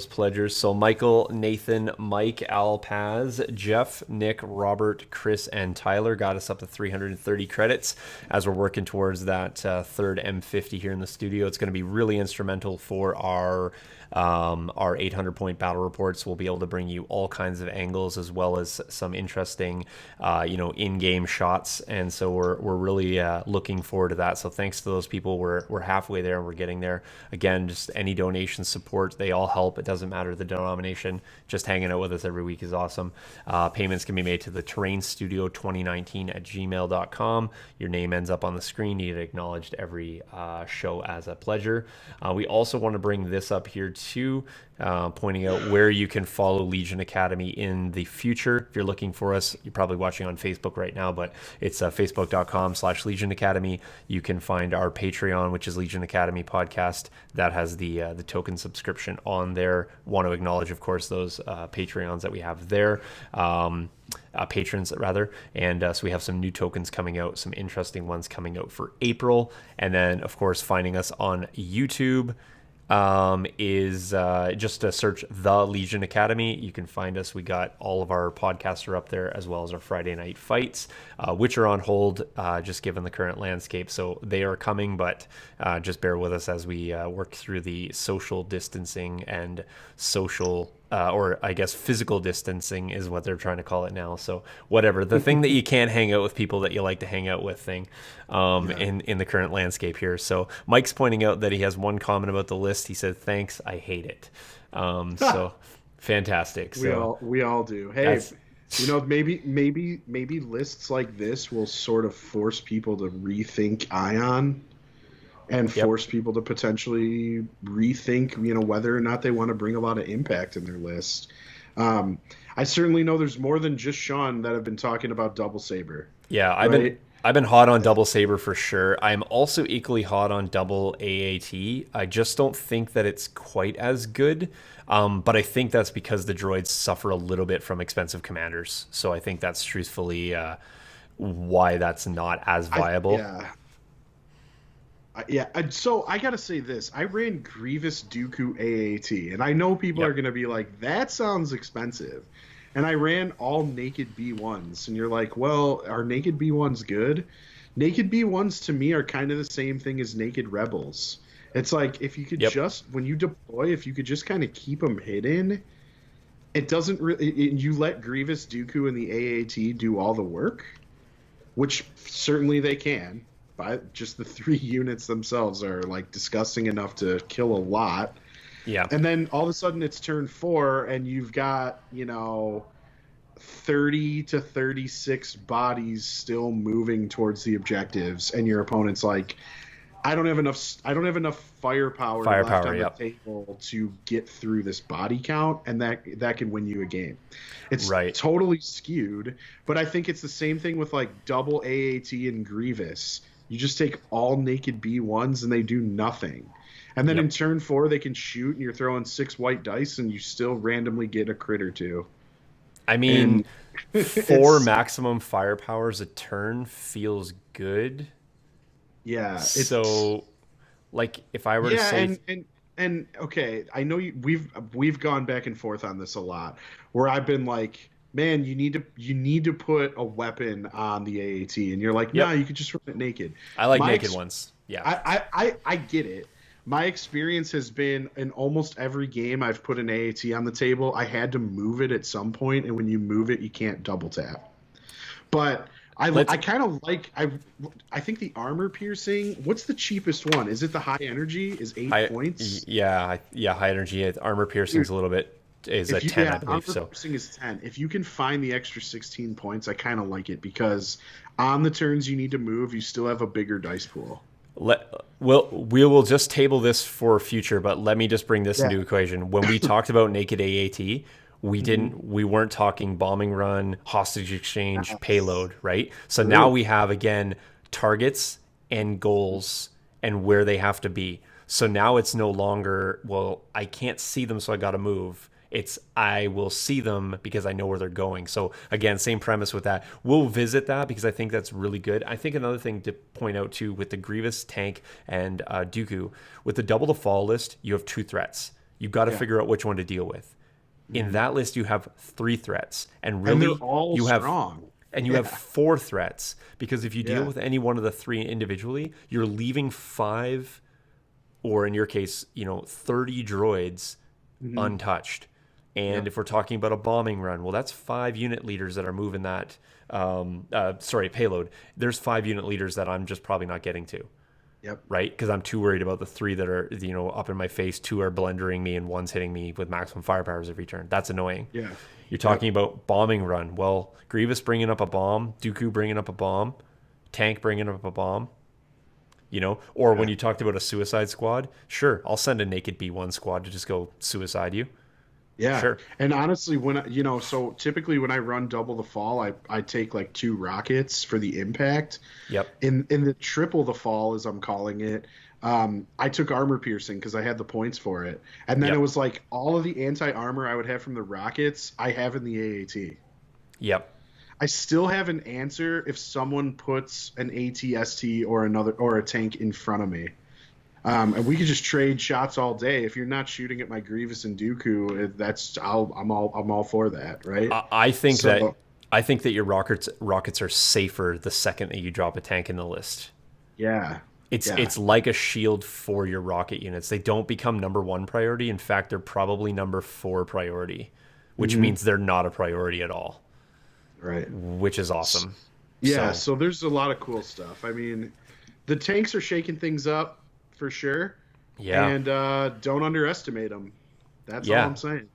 pledgers. So Michael, Nathan, Mike, Al, Paz, Jeff, Nick, Robert, Chris, and Tyler got us up to 330 credits as we're working towards that third M50 here in the studio. It's going to be really instrumental for our 800 point battle reports. We'll be able to bring you all kinds of angles as well as some interesting, in-game shots. And so we're really looking forward to that. So thanks to those people. We're halfway there and we're getting there. Again, just any donation support, they all help. It doesn't matter the denomination. Just hanging out with us every week is awesome. Payments can be made to the Terrain Studio 2019 at gmail.com. Your name ends up on the screen. You get acknowledged every show as a pledger. We also want to bring this up here too, pointing out where you can follow Legion Academy in the future. If you're looking for us, you're probably watching on Facebook right now, but it's facebook.com/Legion Academy. You can find our Patreon, which is Legion Academy Podcast. That has the token subscription on there. Want to acknowledge, of course, those Patreons that we have there. Patrons rather, and so we have some new tokens coming out, some interesting ones coming out for April. And then of course finding us on YouTube is just to search The Legion Academy. You can find us. We got all of our podcasts are up there, as well as our Friday night fights, which are on hold, just given the current landscape. So they are coming, but just bear with us as we work through the social distancing and social or I guess physical distancing is what they're trying to call it now. So whatever, the thing that you can't hang out with people that you like to hang out with thing in the current landscape here. So Mike's pointing out that he has one comment about the list. He said, "Thanks, I hate it." So fantastic. So we all do. Hey, maybe lists like this will sort of force people to rethink Ion, and force people to potentially rethink, whether or not they want to bring a lot of impact in their list. I certainly know there's more than just Sean that have been talking about Double Saber. Yeah, right? I've been hot on Double Saber for sure. I'm also equally hot on Double AAT. I just don't think that it's quite as good. But I think that's because the droids suffer a little bit from expensive commanders. So I think that's truthfully why that's not as viable. So I gotta say this: I ran Grievous Dooku AAT, and I know people are gonna be like, "That sounds expensive." And I ran all naked B1s, and you're like, "Well, are naked B1s good?" Naked B1s to me are kind of the same thing as naked rebels. It's like if you could just, when you deploy, if you could just kind of keep them hidden, it doesn't really. You let Grievous Dooku and the AAT do all the work, which certainly they can. But just the 3 units themselves are like disgusting enough to kill a lot. Yeah. And then all of a sudden it's turn 4 and you've got, 30 to 36 bodies still moving towards the objectives, and your opponent's like, I don't have enough firepower left on the table to get through this body count, and that can win you a game. It's totally skewed, but I think it's the same thing with like Double AAT and Grievous. You just take all naked B1s and they do nothing. And then in turn 4, they can shoot, and you're throwing 6 white dice, and you still randomly get a crit or 2. I mean, 4 maximum firepowers a turn feels good. Yeah. So, like, if I were to say... And okay, I know we've gone back and forth on this a lot, where I've been like, man, you need to put a weapon on the AAT, and you're like, nah, you could just run it naked. I like naked ones. Yeah, I get it. My experience has been in almost every game I've put an AAT on the table, I had to move it at some point, and when you move it, you can't double tap. But I kind of like I think the armor piercing. What's the cheapest one? Is it the high energy? Is 8 points? Yeah, high energy. Armor piercing's a little bit is a If you 10, I yeah, armor believe. So piercing is 10. If you can find the extra 16 points, I kind of like it because on the turns you need to move, you still have a bigger dice pool. we will just table this for future, but let me just bring this Yeah. into equation. When we talked about naked AAT, Hmm. we weren't talking bombing run, hostage exchange, Yes. payload, right? So now True. we have again targets and goals and where they have to be. So now it's no longer, well, I can't see them, so I got to move. It's I will see them because I know where they're going. So again, same premise with that. We'll visit that because I think that's really good. I think another thing to point out too with the Grievous, Tank, and Dooku, with the double the fall list, you have two threats. You've got to Yeah. figure out which one to deal with. In Hmm. that list, you have three threats, and And they're really all you have strong. you have Yeah. four threats because if you deal Yeah. with any one of the three individually, you're leaving five, or in your case, 30 droids Hmm. untouched. And Yep. if we're talking about a bombing run, well, that's 5 unit leaders that are moving that. Payload. There's 5 unit leaders that I'm just probably not getting to, Yep. right? Because I'm too worried about the three that are, up in my face. Two are blendering me, and one's hitting me with maximum firepowers every turn. That's annoying. Yeah. You're Yep. talking about bombing run. Well, Grievous bringing up a bomb, Dooku bringing up a bomb, Tank bringing up a bomb. Or when Yeah. you talked about a suicide squad, sure, I'll send a naked B1 squad to just go suicide you. Yeah. Sure. And honestly, so typically when I run double the fall, I take like two rockets for the impact. Yep. In the triple the fall, as I'm calling it, I took armor piercing because I had the points for it. And then it Yep. was like all of the anti armor I would have from the rockets, I have in the AAT. Yep. I still have an answer if someone puts an ATST or a tank in front of me. And we could just trade shots all day. If you're not shooting at my Grievous and Dooku, I'm all for that, right? I think that So I think that your rockets are safer the second that you drop a tank in the list. yeah, yeah. It's like a shield for your rocket units. They don't become number one priority. In fact, they're probably number four priority, which Hmm. means they're not a priority at all, Right. which is awesome. Yeah. So So there's a lot of cool stuff. I mean, the tanks are shaking things up for sure, yeah, and don't underestimate them. That's all yeah. I'm saying.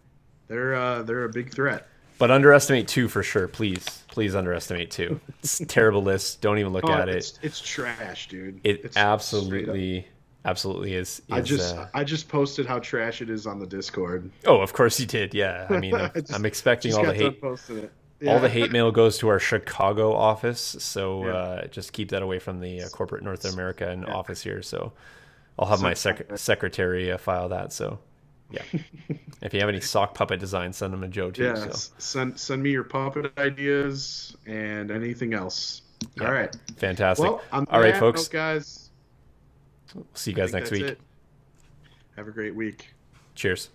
They're a big threat. But underestimate two for sure. Please underestimate two. It's a terrible list. Don't even look Oh, at it. it's trash, dude. It It's straight up. absolutely is. I just posted how trash it is on the Discord. Oh, of course you did. Yeah. I mean, I I'm expecting just all the got done hate. posting it. All the Yeah. hate mail goes to our Chicago office, so Yeah. just keep that away from the corporate North America and Yeah. office here. So I'll have my So, secretary file that. So yeah, if you have any sock puppet designs, send them to Joe too. yeah. So Send me your puppet ideas and anything else. All yeah, right. fantastic. Well, on All right, that folks. note, guys, See you I guys think next that's week. it. Have a great week. Cheers.